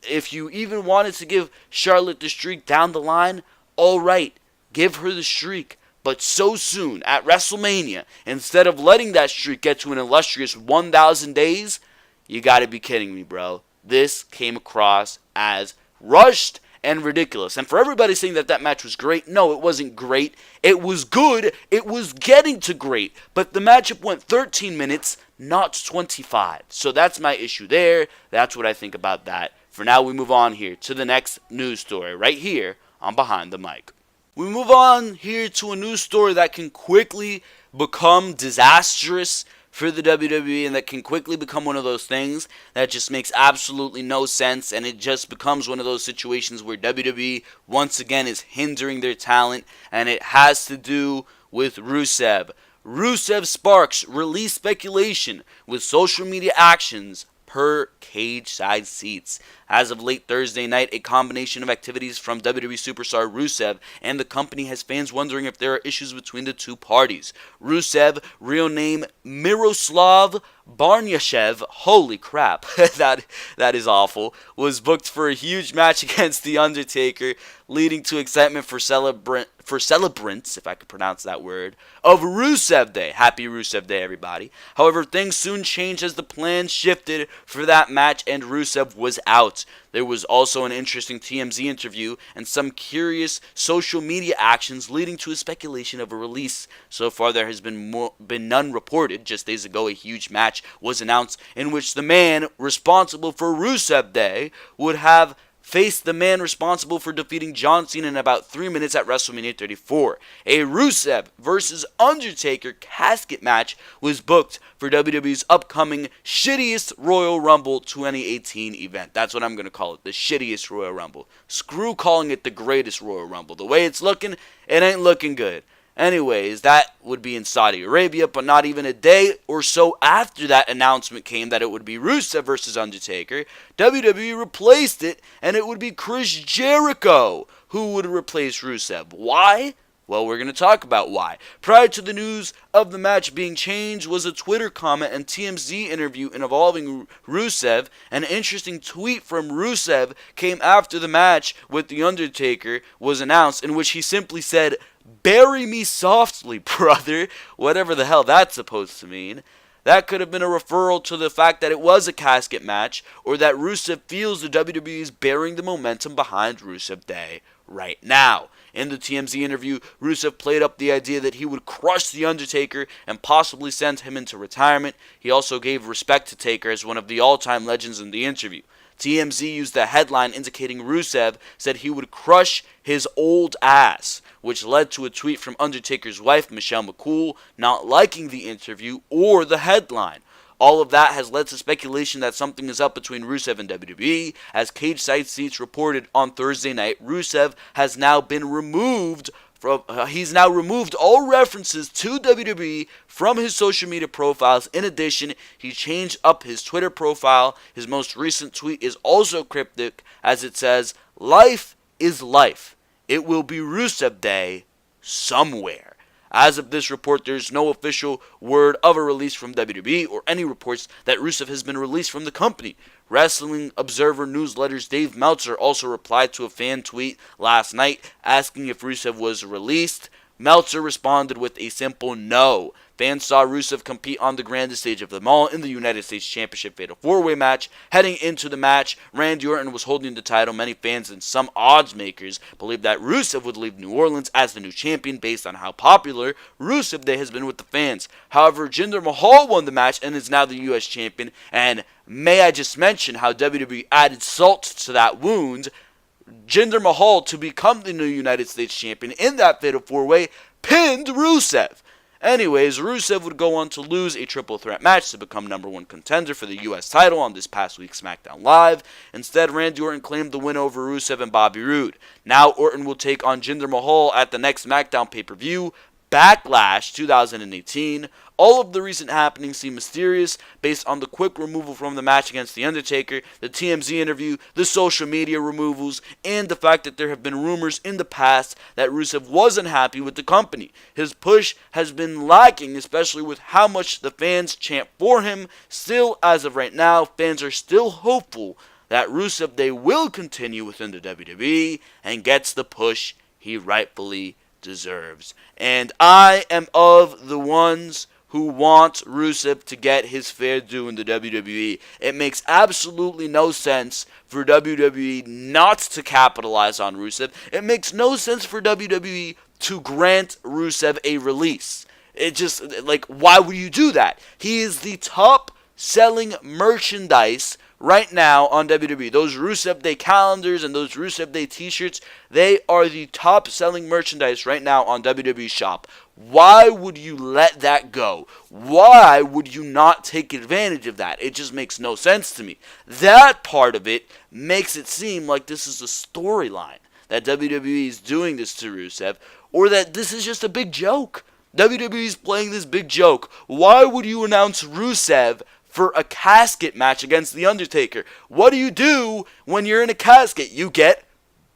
If you even wanted to give Charlotte the streak down the line, alright, give her the streak. But so soon, at WrestleMania, instead of letting that streak get to an illustrious 1,000 days, you gotta be kidding me, bro. This came across as rushed and ridiculous. And for everybody saying that that match was great, no, it wasn't great. It was good. It was getting to great. But the matchup went 13 minutes, not 25. So that's my issue there. That's what I think about that. For now, we move on here to the next news story right here on Behind the Mic. We move on here to a news story that can quickly become disastrous for the WWE, and that can quickly become one of those things that just makes absolutely no sense, and it just becomes one of those situations where WWE once again is hindering their talent, and it has to do with Rusev. Rusev sparks release speculation with social media actions per cage side seats. As of late Thursday night, a combination of activities from WWE superstar Rusev and the company has fans wondering if there are issues between the two parties. Rusev, real name Miroslav Barnyashev, holy crap, that is awful, was booked for a huge match against The Undertaker, leading to excitement for celebrants, if I could pronounce that word, of Rusev Day. Happy Rusev Day, everybody. However, things soon changed as the plan shifted for that match and Rusev was out. There was also an interesting TMZ interview and some curious social media actions leading to a speculation of a release. So far, there has been none reported. Just days ago, a huge match was announced in which the man responsible for Rusev Day would have faced the man responsible for defeating John Cena in about 3 minutes at WrestleMania 34. A Rusev versus Undertaker casket match was booked for WWE's upcoming shittiest Royal Rumble 2018 event. That's what I'm going to call it, the shittiest Royal Rumble. Screw calling it the greatest Royal Rumble. The way it's looking, it ain't looking good. Anyways, that would be in Saudi Arabia, but not even a day or so after that announcement came that it would be Rusev versus Undertaker, WWE replaced it, and it would be Chris Jericho who would replace Rusev. Why? Well, we're going to talk about why. Prior to the news of the match being changed was a Twitter comment and TMZ interview involving Rusev. An interesting tweet from Rusev came after the match with The Undertaker was announced, in which he simply said, "Bury me softly, brother," whatever the hell that's supposed to mean. That could have been a referral to the fact that it was a casket match, or that Rusev feels the WWE is bearing the momentum behind Rusev Day right now. In the TMZ interview, Rusev played up the idea that he would crush The Undertaker and possibly send him into retirement. He also gave respect to Taker as one of the all-time legends in the interview. TMZ used the headline indicating Rusev said he would crush his old ass, which led to a tweet from Undertaker's wife, Michelle McCool, not liking the interview or the headline. All of that has led to speculation that something is up between Rusev and WWE. As Cage Side Seats reported on Thursday night, Rusev has now been removed he's now removed all references to WWE from his social media profiles. In addition, he changed up his Twitter profile. His most recent tweet is also cryptic, as it says, "Life is life. It will be Rusev Day somewhere." As of this report, there's no official word of a release from WWE or any reports that Rusev has been released from the company. Wrestling Observer Newsletter's Dave Meltzer also replied to a fan tweet last night asking if Rusev was released. Meltzer responded with a simple no. Fans saw Rusev compete on the grandest stage of them all in the United States Championship Fatal 4-Way match. Heading into the match, Randy Orton was holding the title. Many fans and some odds makers believe that Rusev would leave New Orleans as the new champion based on how popular Rusev Day has been with the fans. However, Jinder Mahal won the match and is now the U.S. champion. And may I just mention how WWE added salt to that wound. Jinder Mahal, to become the new United States champion in that Fatal 4-Way, pinned Rusev. Anyways, Rusev would go on to lose a triple threat match to become number one contender for the U.S. title on this past week's SmackDown Live. Instead, Randy Orton claimed the win over Rusev and Bobby Roode. Now Orton will take on Jinder Mahal at the next SmackDown pay-per-view, Backlash 2018. All of the recent happenings seem mysterious based on the quick removal from the match against The Undertaker, the TMZ interview, the social media removals, and the fact that there have been rumors in the past that Rusev wasn't happy with the company. His push has been lacking, especially with how much the fans chant for him. Still, as of right now, fans are still hopeful that Rusev they will continue within the WWE and gets the push he rightfully deserves. And I am of the ones who want Rusev to get his fair due in the WWE. It makes absolutely no sense for WWE not to capitalize on Rusev. It makes no sense for WWE to grant Rusev a release. It just, like, why would you do that? He is the top selling merchandise right now on WWE. Those Rusev Day calendars and those Rusev Day t-shirts, they are the top selling merchandise right now on WWE Shop. Why would you let that go? Why would you not take advantage of that? It just makes no sense to me. That part of it makes it seem like this is a storyline, that WWE is doing this to Rusev, or that this is just a big joke. WWE is playing this big joke. Why would you announce Rusev for a casket match against The Undertaker? What do you do when you're in a casket? You get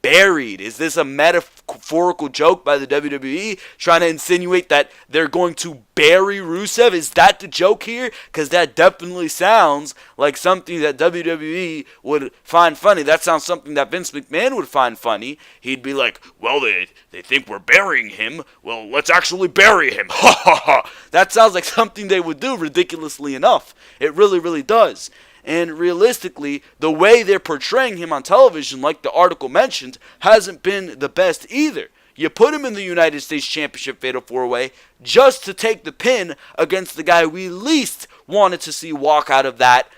buried. Is this a metaphorical joke by the WWE trying to insinuate that they're going to bury Rusev? Is that the joke here? Because that definitely sounds like something that WWE would find funny. That sounds something that Vince McMahon would find funny. He'd be like, well, they think we're burying him. Well, let's actually bury him. Ha ha ha. That sounds like something they would do, ridiculously enough. It really, really does. And realistically, the way they're portraying him on television, like the article mentioned, hasn't been the best either. You put him in the United States Championship Fatal 4-Way just to take the pin against the guy we least wanted to see walk out of that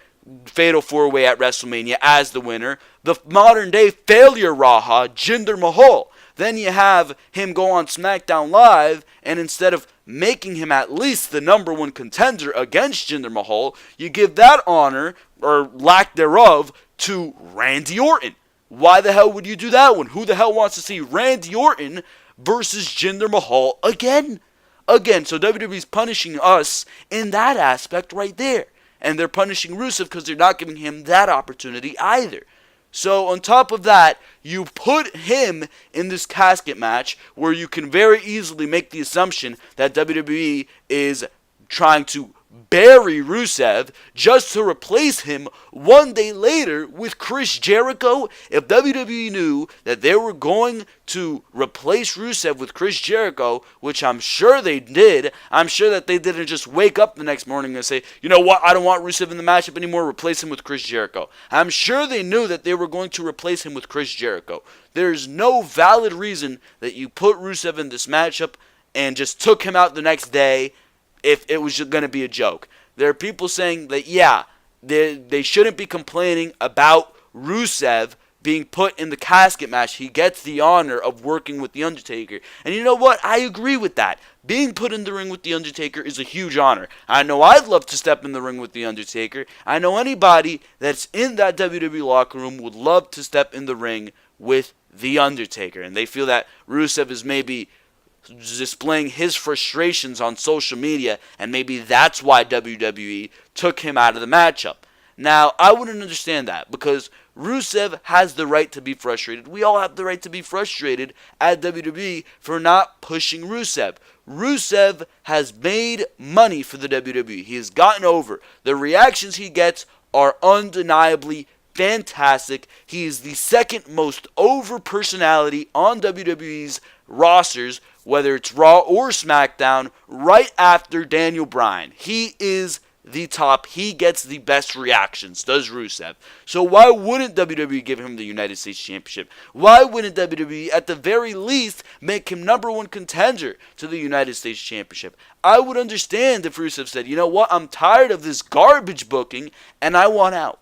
Fatal 4-Way at WrestleMania as the winner, the modern day failure Raha, Jinder Mahal. Then you have him go on Smackdown Live, and instead of making him at least the number one contender against Jinder Mahal, you give that honor, or lack thereof, to Randy Orton. Why the hell would you do that one? Who the hell wants to see Randy Orton versus Jinder Mahal again? So WWE's punishing us in that aspect right there. And they're punishing Rusev because they're not giving him that opportunity either. So on top of that, you put him in this casket match where you can very easily make the assumption that WWE is trying to bury Rusev just to replace him one day later with Chris Jericho. If WWE knew that they were going to replace Rusev with Chris Jericho, which I'm sure they did, I'm sure that they didn't just wake up the next morning and say, you know what, I don't want Rusev in the matchup anymore, replace him with Chris Jericho. I'm sure they knew that they were going to replace him with Chris Jericho. There's no valid reason that you put Rusev in this matchup and just took him out the next day if it was going to be a joke. There are people saying that, yeah, they shouldn't be complaining about Rusev being put in the casket match. He gets the honor of working with The Undertaker. And you know what? I agree with that. Being put in the ring with The Undertaker is a huge honor. I know I'd love to step in the ring with The Undertaker. I know anybody that's in that WWE locker room would love to step in the ring with The Undertaker. And they feel that Rusev is maybe displaying his frustrations on social media, and maybe that's why WWE took him out of the matchup. Now, I wouldn't understand that, because Rusev has the right to be frustrated. We all have the right to be frustrated at WWE for not pushing Rusev. Rusev has made money for the WWE. He has gotten over. The reactions he gets are undeniably fantastic. He is the second most over personality on WWE's rosters, whether it's Raw or SmackDown, right after Daniel Bryan. He is the top. He gets the best reactions, does Rusev. So why wouldn't WWE give him the United States Championship? Why wouldn't WWE, at the very least, make him number one contender to the United States Championship? I would understand if Rusev said, you know what, I'm tired of this garbage booking, and I want out.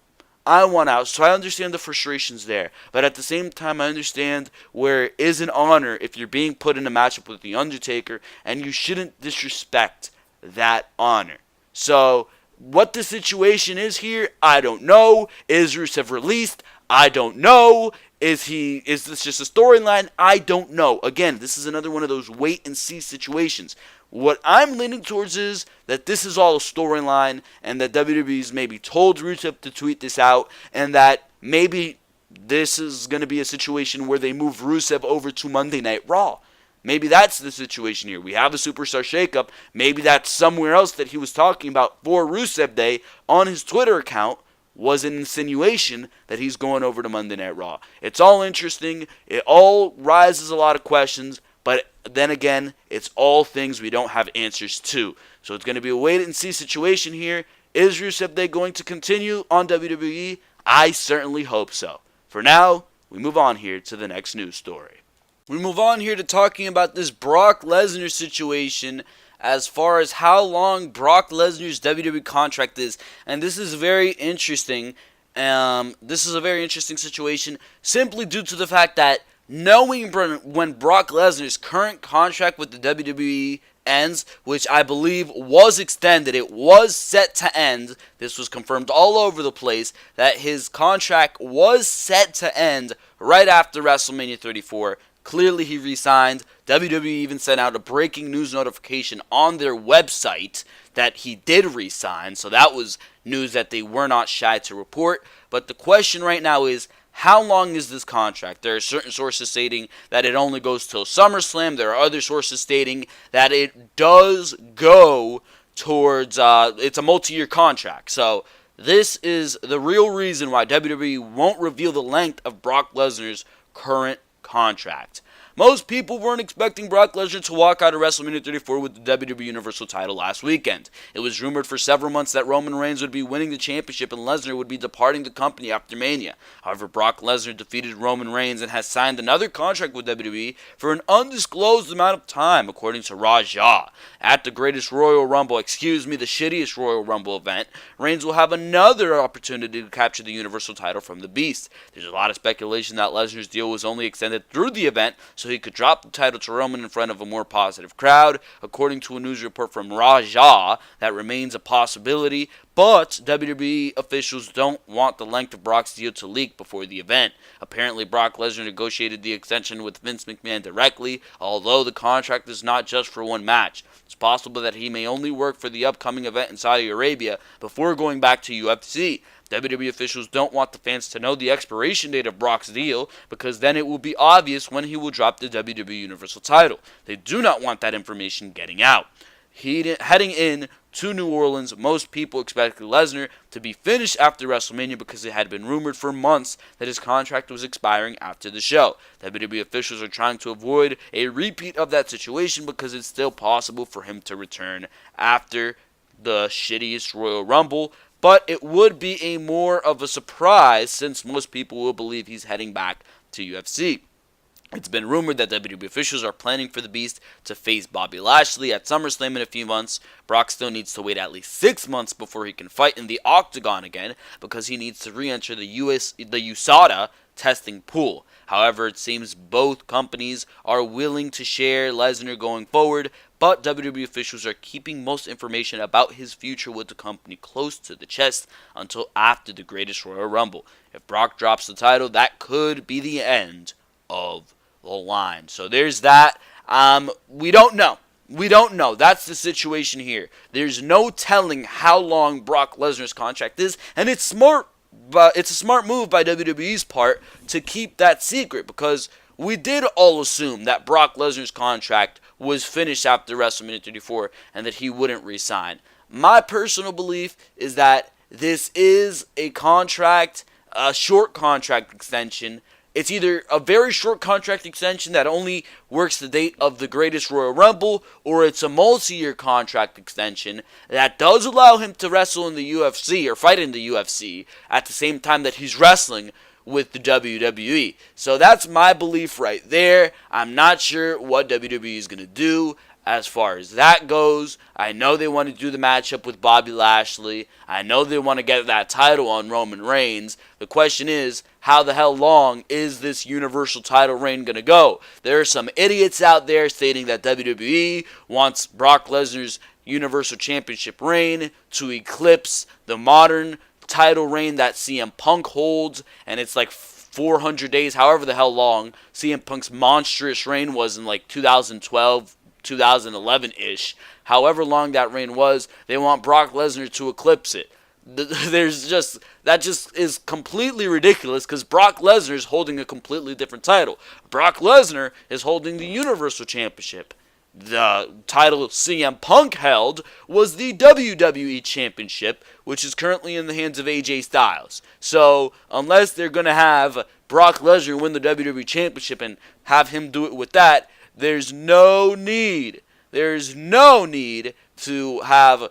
So I understand the frustrations there. But at the same time, I understand where it is an honor if you're being put in a matchup with The Undertaker, and you shouldn't disrespect that honor. So what the situation is here, I don't know. Is Rusev released? I don't know. Is this just a storyline? I don't know. Again, this is another one of those wait and see situations. What I'm leaning towards is that this is all a storyline and that WWE's maybe told Rusev to tweet this out and that maybe this is going to be a situation where they move Rusev over to Monday Night Raw. Maybe that's the situation here. We have a Superstar Shakeup. Maybe that's somewhere else that he was talking about for Rusev Day on his Twitter account was an insinuation that he's going over to Monday Night Raw. It's all interesting. It all raises a lot of questions. But then again, it's all things we don't have answers to. So it's going to be a wait-and-see situation here. Is Rusev Day going to continue on WWE? I certainly hope so. For now, we move on here to the next news story. We move on here to talking about this Brock Lesnar situation as far as how long Brock Lesnar's WWE contract is. And this is very interesting. This is a very interesting situation simply due to the fact that knowing when Brock Lesnar's current contract with the WWE ends, which I believe was extended, it was set to end. This was confirmed all over the place that his contract was set to end right after WrestleMania 34. Clearly he re-signed. WWE even sent out a breaking news notification on their website that he did re-sign. So that was news that they were not shy to report. But the question right now is, how long is this contract? There are certain sources stating that it only goes till SummerSlam. There are other sources stating that it does go towards, it's a multi-year contract. So this is the real reason why WWE won't reveal the length of Brock Lesnar's current contract. Most people weren't expecting Brock Lesnar to walk out of WrestleMania 34 with the WWE Universal title last weekend. It was rumored for several months that Roman Reigns would be winning the championship and Lesnar would be departing the company after Mania. However, Brock Lesnar defeated Roman Reigns and has signed another contract with WWE for an undisclosed amount of time, according to Raja. At the the shittiest Royal Rumble event, Reigns will have another opportunity to capture the Universal title from the Beast. There's a lot of speculation that Lesnar's deal was only extended through the event so he could drop the title to Roman in front of a more positive crowd. According to a news report from Raja, that remains a possibility, but WWE officials don't want the length of Brock's deal to leak before the event. Apparently, Brock Lesnar negotiated the extension with Vince McMahon directly, although the contract is not just for one match. It's possible that he may only work for the upcoming event in Saudi Arabia before going back to UFC. WWE officials don't want the fans to know the expiration date of Brock's deal because then it will be obvious when he will drop the WWE Universal title. They do not want that information getting out. Heading in to New Orleans, most people expected Lesnar to be finished after WrestleMania because it had been rumored for months that his contract was expiring after the show. WWE officials are trying to avoid a repeat of that situation because it's still possible for him to return after the shittiest Royal Rumble. But it would be a more of a surprise since most people will believe he's heading back to UFC. It's been rumored that WWE officials are planning for the Beast to face Bobby Lashley at SummerSlam in a few months. Brock still needs to wait at least 6 months before he can fight in the Octagon again because he needs to re-enter the USADA testing pool. However, it seems both companies are willing to share Lesnar going forward, but WWE officials are keeping most information about his future with the company close to the chest until after the Greatest Royal Rumble. If Brock drops the title, that could be the end of the line. So there's that. We don't know. That's the situation here. There's no telling how long Brock Lesnar's contract is, and it's smart. But it's a smart move by WWE's part to keep that secret because we did all assume that Brock Lesnar's contract was finished after WrestleMania 34 and that he wouldn't re-sign. My personal belief is that this is a short contract extension. It's either a very short contract extension that only works the date of the Greatest Royal Rumble, or it's a multi-year contract extension that does allow him to wrestle in the UFC or fight in the UFC at the same time that he's wrestling with the WWE. So that's my belief right there. I'm not sure what WWE is going to do as far as that goes. I know they want to do the matchup with Bobby Lashley. I know they want to get that title on Roman Reigns. The question is, how the hell long is this Universal title reign going to go? There are some idiots out there stating that WWE wants Brock Lesnar's Universal Championship reign to eclipse the modern title reign that CM Punk holds, and it's like 400 days, however the hell long CM Punk's monstrous reign was in like 2012, 2011-ish. However long that reign was, they want Brock Lesnar to eclipse it. That just is completely ridiculous because Brock Lesnar is holding a completely different title. Brock Lesnar is holding the Universal Championship. The title CM Punk held was the WWE Championship, which is currently in the hands of AJ Styles. So, unless they're going to have Brock Lesnar win the WWE Championship and have him do it with that, there's no need to have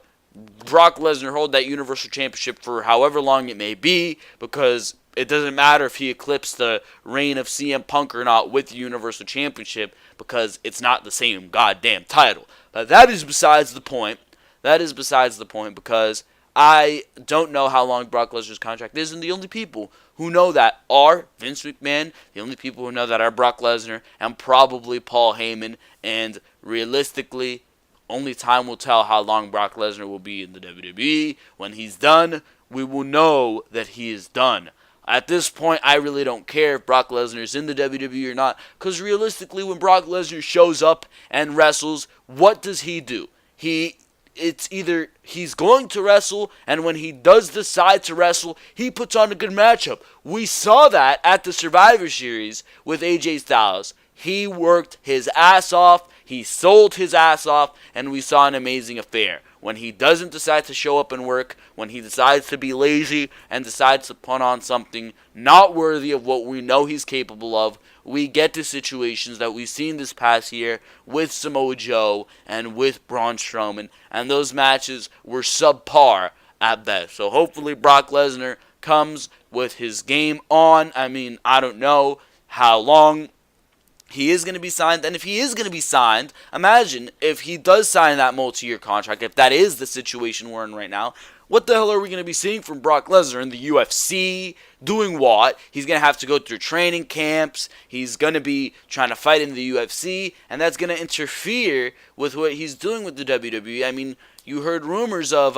Brock Lesnar hold that Universal Championship for however long it may be, because it doesn't matter if he eclipsed the reign of CM Punk or not with the Universal Championship, because it's not the same goddamn title. But that is besides the point. Because I don't know how long Brock Lesnar's contract is, and the only people who know that are Vince McMahon, the only people who know that are Brock Lesnar, and probably Paul Heyman, and realistically, only time will tell how long Brock Lesnar will be in the WWE. When he's done, we will know that he is done. At this point, I really don't care if Brock Lesnar is in the WWE or not, because realistically, when Brock Lesnar shows up and wrestles, what does he do? It's either he's going to wrestle, and when he does decide to wrestle, he puts on a good matchup. We saw that at the Survivor Series with AJ Styles. He worked his ass off, he sold his ass off, and we saw an amazing affair. When he doesn't decide to show up and work, when he decides to be lazy and decides to put on something not worthy of what we know he's capable of, we get to situations that we've seen this past year with Samoa Joe and with Braun Strowman, and those matches were subpar at best. So hopefully Brock Lesnar comes with his game on. I mean, I don't know how long he is going to be signed, and if he is going to be signed, imagine if he does sign that multi-year contract, if that is the situation we're in right now, what the hell are we going to be seeing from Brock Lesnar in the UFC? Doing what? He's going to have to go through training camps, he's going to be trying to fight in the UFC, and that's going to interfere with what he's doing with the WWE. I mean, you heard rumors of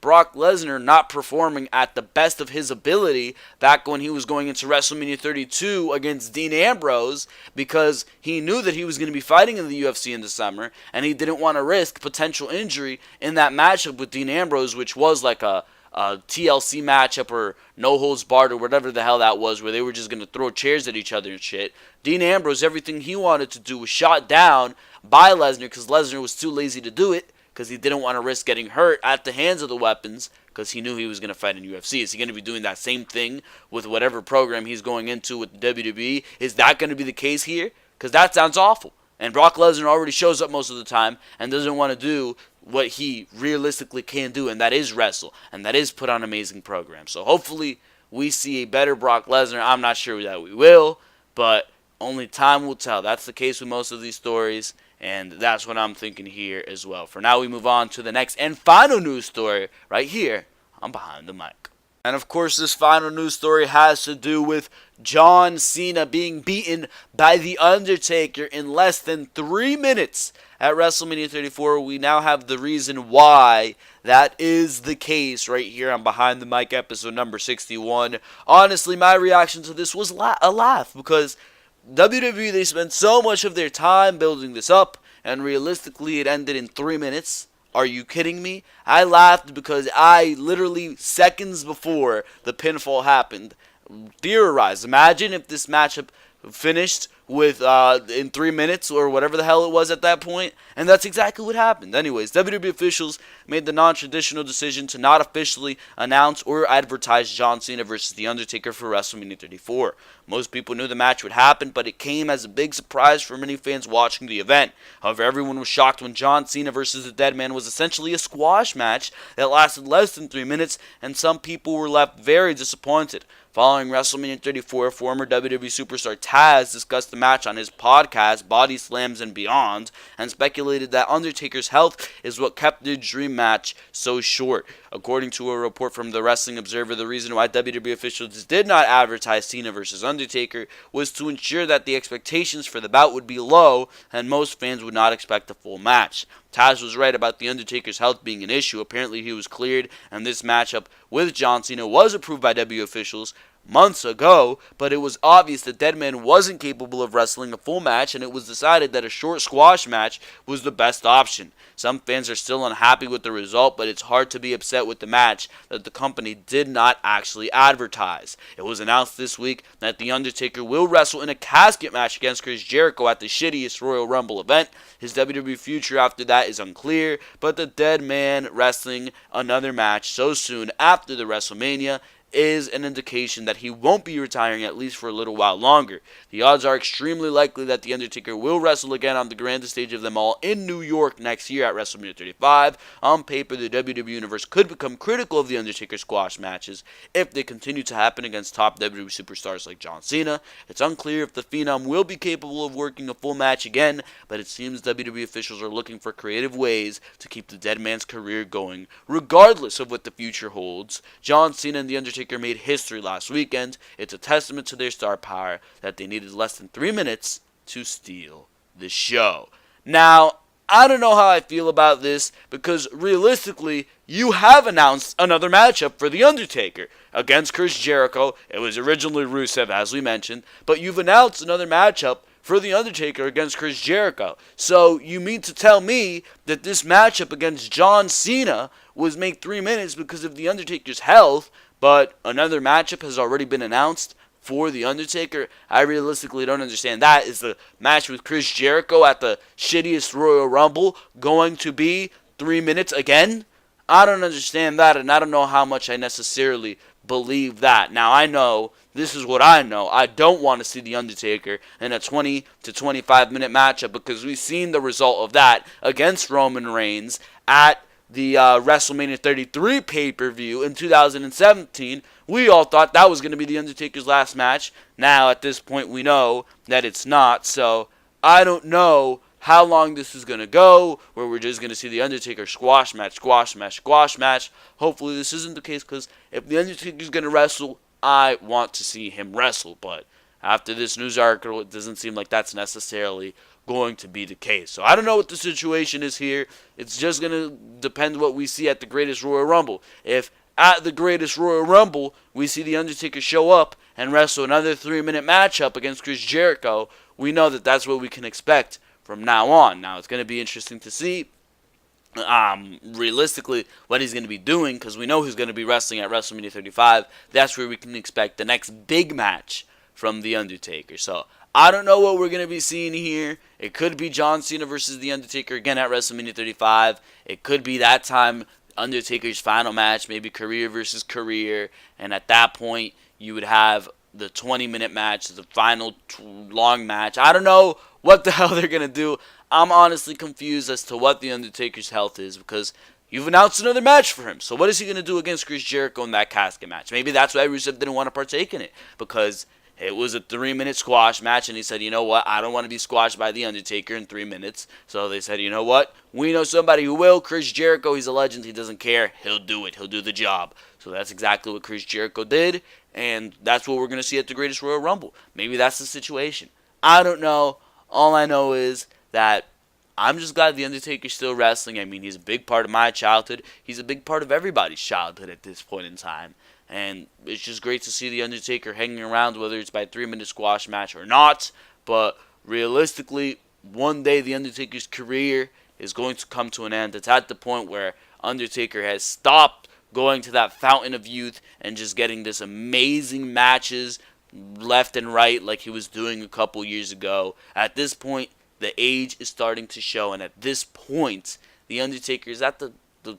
Brock Lesnar not performing at the best of his ability back when he was going into WrestleMania 32 against Dean Ambrose, because he knew that he was going to be fighting in the UFC in the summer, and he didn't want to risk potential injury in that matchup with Dean Ambrose, which was like a TLC matchup or no holds barred or whatever the hell that was, where they were just going to throw chairs at each other and shit. Dean Ambrose, everything he wanted to do was shot down by Lesnar because Lesnar was too lazy to do it, because he didn't want to risk getting hurt at the hands of the weapons, because he knew he was going to fight in UFC. Is he going to be doing that same thing with whatever program he's going into with the WWE? Is that going to be the case here? Because that sounds awful. And Brock Lesnar already shows up most of the time and doesn't want to do what he realistically can do, and that is wrestle, and that is put on amazing programs. So hopefully we see a better Brock Lesnar. I'm not sure that we will, but only time will tell. That's the case with most of these stories, and that's what I'm thinking here as well. For now, we move on to the next and final news story right here on Behind the Mic. And of course, this final news story has to do with John Cena being beaten by The Undertaker in less than 3 minutes at WrestleMania 34. We now have the reason why that is the case right here on Behind the Mic episode number 61. Honestly, my reaction to this was a laugh, because WWE, they spent so much of their time building this up, and realistically it ended in 3 minutes. Are you kidding me? I laughed because I literally, seconds before the pinfall happened, theorized. Imagine if this matchup finished with in 3 minutes or whatever the hell it was at that point, and that's exactly what happened. Anyways, WWE officials made the non-traditional decision to not officially announce or advertise John Cena versus The Undertaker for WrestleMania 34. Most people knew the match would happen, but it came as a big surprise for many fans watching the event. However, everyone was shocked when John Cena versus the Dead Man was essentially a squash match that lasted less than 3 minutes, and some people were left very disappointed. Following WrestleMania 34, former WWE superstar Taz discussed the match on his podcast, Body Slams and Beyond, and speculated that Undertaker's health is what kept the dream match so short. According to a report from the Wrestling Observer, the reason why WWE officials did not advertise Cena versus Undertaker was to ensure that the expectations for the bout would be low and most fans would not expect a full match. Taz was right about The Undertaker's health being an issue. Apparently he was cleared, and this matchup with John Cena was approved by WWE officials months ago, but it was obvious that Deadman wasn't capable of wrestling a full match, and it was decided that a short squash match was the best option. Some fans are still unhappy with the result, but it's hard to be upset with the match that the company did not actually advertise. It was announced this week that The Undertaker will wrestle in a casket match against Chris Jericho at the shittiest Royal Rumble event. His WWE future after that is unclear, but the dead man wrestling another match so soon after the WrestleMania is an indication that he won't be retiring at least for a little while longer. The odds are extremely likely that The Undertaker will wrestle again on the grandest stage of them all in New York next year at WrestleMania 35. On paper, the WWE Universe could become critical of The Undertaker's squash matches if they continue to happen against top WWE superstars like John Cena. It's unclear if the Phenom will be capable of working a full match again, but it seems WWE officials are looking for creative ways to keep the dead man's career going, regardless of what the future holds. John Cena and The Undertaker made history last weekend. It's a testament to their star power that they needed less than 3 minutes to steal the show. Now, I don't know how I feel about this because realistically, you have announced another matchup for The Undertaker against Chris Jericho. It was originally Rusev, as we mentioned, but you've announced another matchup for The Undertaker against Chris Jericho. So you mean to tell me that this matchup against John Cena was made 3 minutes because of The Undertaker's health, but another matchup has already been announced for The Undertaker? I realistically don't understand that. Is the match with Chris Jericho at the shittiest Royal Rumble going to be 3 minutes again? I don't understand that, and I don't know how much I necessarily believe that. Now, I know, this is what I know. I don't want to see The Undertaker in a 20 to 25 minute matchup because we've seen the result of that against Roman Reigns at the WrestleMania 33 pay-per-view in 2017. We all thought that was going to be The Undertaker's last match. Now, at this point, we know that it's not. So, I don't know how long this is going to go, where we're just going to see The Undertaker squash match. Hopefully, this isn't the case, because if The Undertaker's going to wrestle, I want to see him wrestle. But after this news article, it doesn't seem like that's necessarily going to be the case. So I don't know what the situation is here. It's just going to depend what we see at the Greatest Royal Rumble. If at the Greatest Royal Rumble we see The Undertaker show up and wrestle another 3 minute matchup against Chris Jericho, we know that that's what we can expect from now on. Now it's going to be interesting to see realistically what he's going to be doing, because we know he's going to be wrestling at WrestleMania 35. That's where we can expect the next big match from The Undertaker. So I don't know what we're going to be seeing here. It could be John Cena versus The Undertaker again at WrestleMania 35. It could be that time Undertaker's final match, maybe career versus career. And at that point, you would have the 20-minute match, the final long match. I don't know what the hell they're going to do. I'm honestly confused as to what The Undertaker's health is, because you've announced another match for him. So what is he going to do against Chris Jericho in that casket match? Maybe that's why Rusev didn't want to partake in it, because it was a 3 minute squash match, and he said, you know what, I don't want to be squashed by The Undertaker in 3 minutes. So they said, you know what, we know somebody who will. Chris Jericho, he's a legend, he doesn't care, he'll do it, he'll do the job. So that's exactly what Chris Jericho did, and that's what we're going to see at the Greatest Royal Rumble. Maybe that's the situation. I don't know. All I know is that I'm just glad The Undertaker's still wrestling. I mean, he's a big part of my childhood. He's a big part of everybody's childhood at this point in time. And it's just great to see The Undertaker hanging around, whether it's by 3 minute squash match or not. But realistically, one day The Undertaker's career is going to come to an end. It's at the point where Undertaker has stopped going to that fountain of youth and just getting this amazing matches left and right like he was doing a couple years ago. At this point, the age is starting to show. And at this point, The Undertaker is at the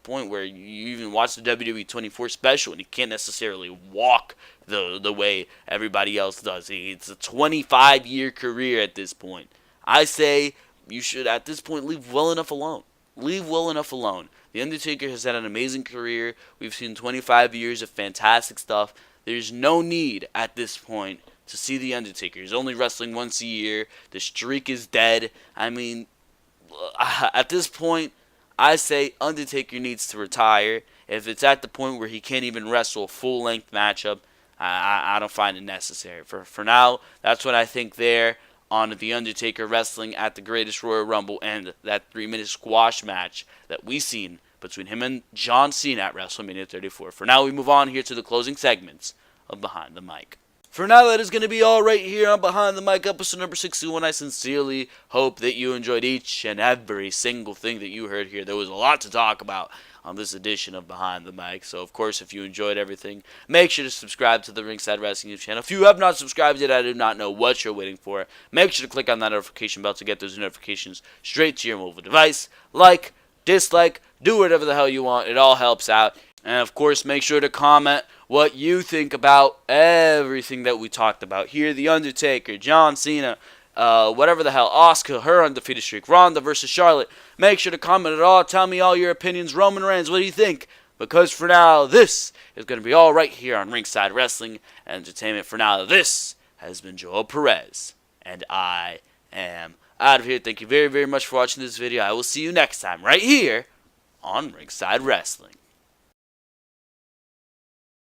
point where you even watch the WWE 24 special and he can't necessarily walk the way everybody else does. It's a 25-year career at this point. I say you should, at this point, leave well enough alone. Leave well enough alone. The Undertaker has had an amazing career. We've seen 25 years of fantastic stuff. There's no need at this point to see The Undertaker. He's only wrestling once a year. The streak is dead. I mean, at this point, I say Undertaker needs to retire. If it's at the point where he can't even wrestle a full-length matchup, I don't find it necessary. For now, that's what I think there on The Undertaker wrestling at the Greatest Royal Rumble and that 3 minute squash match that we seen between him and John Cena at WrestleMania 34. For now, we move on here to the closing segments of Behind the Mic. For now, that is going to be all right here on Behind the Mic, episode number 61. I sincerely hope that you enjoyed each and every single thing that you heard here. There was a lot to talk about on this edition of Behind the Mic. So, of course, if you enjoyed everything, make sure to subscribe to the Ringside Wrestling YouTube channel. If you have not subscribed yet, I do not know what you're waiting for. Make sure to click on that notification bell to get those notifications straight to your mobile device. Like, dislike, do whatever the hell you want. It all helps out. And, of course, make sure to comment what you think about everything that we talked about here. The Undertaker, John Cena, whatever the hell, Asuka, her undefeated streak, Ronda versus Charlotte. Make sure to comment it all. Tell me all your opinions. Roman Reigns, what do you think? Because for now, this is going to be all right here on Ringside Wrestling Entertainment. For now, this has been Joel Perez, and I am out of here. Thank you very, very much for watching this video. I will see you next time right here on Ringside Wrestling.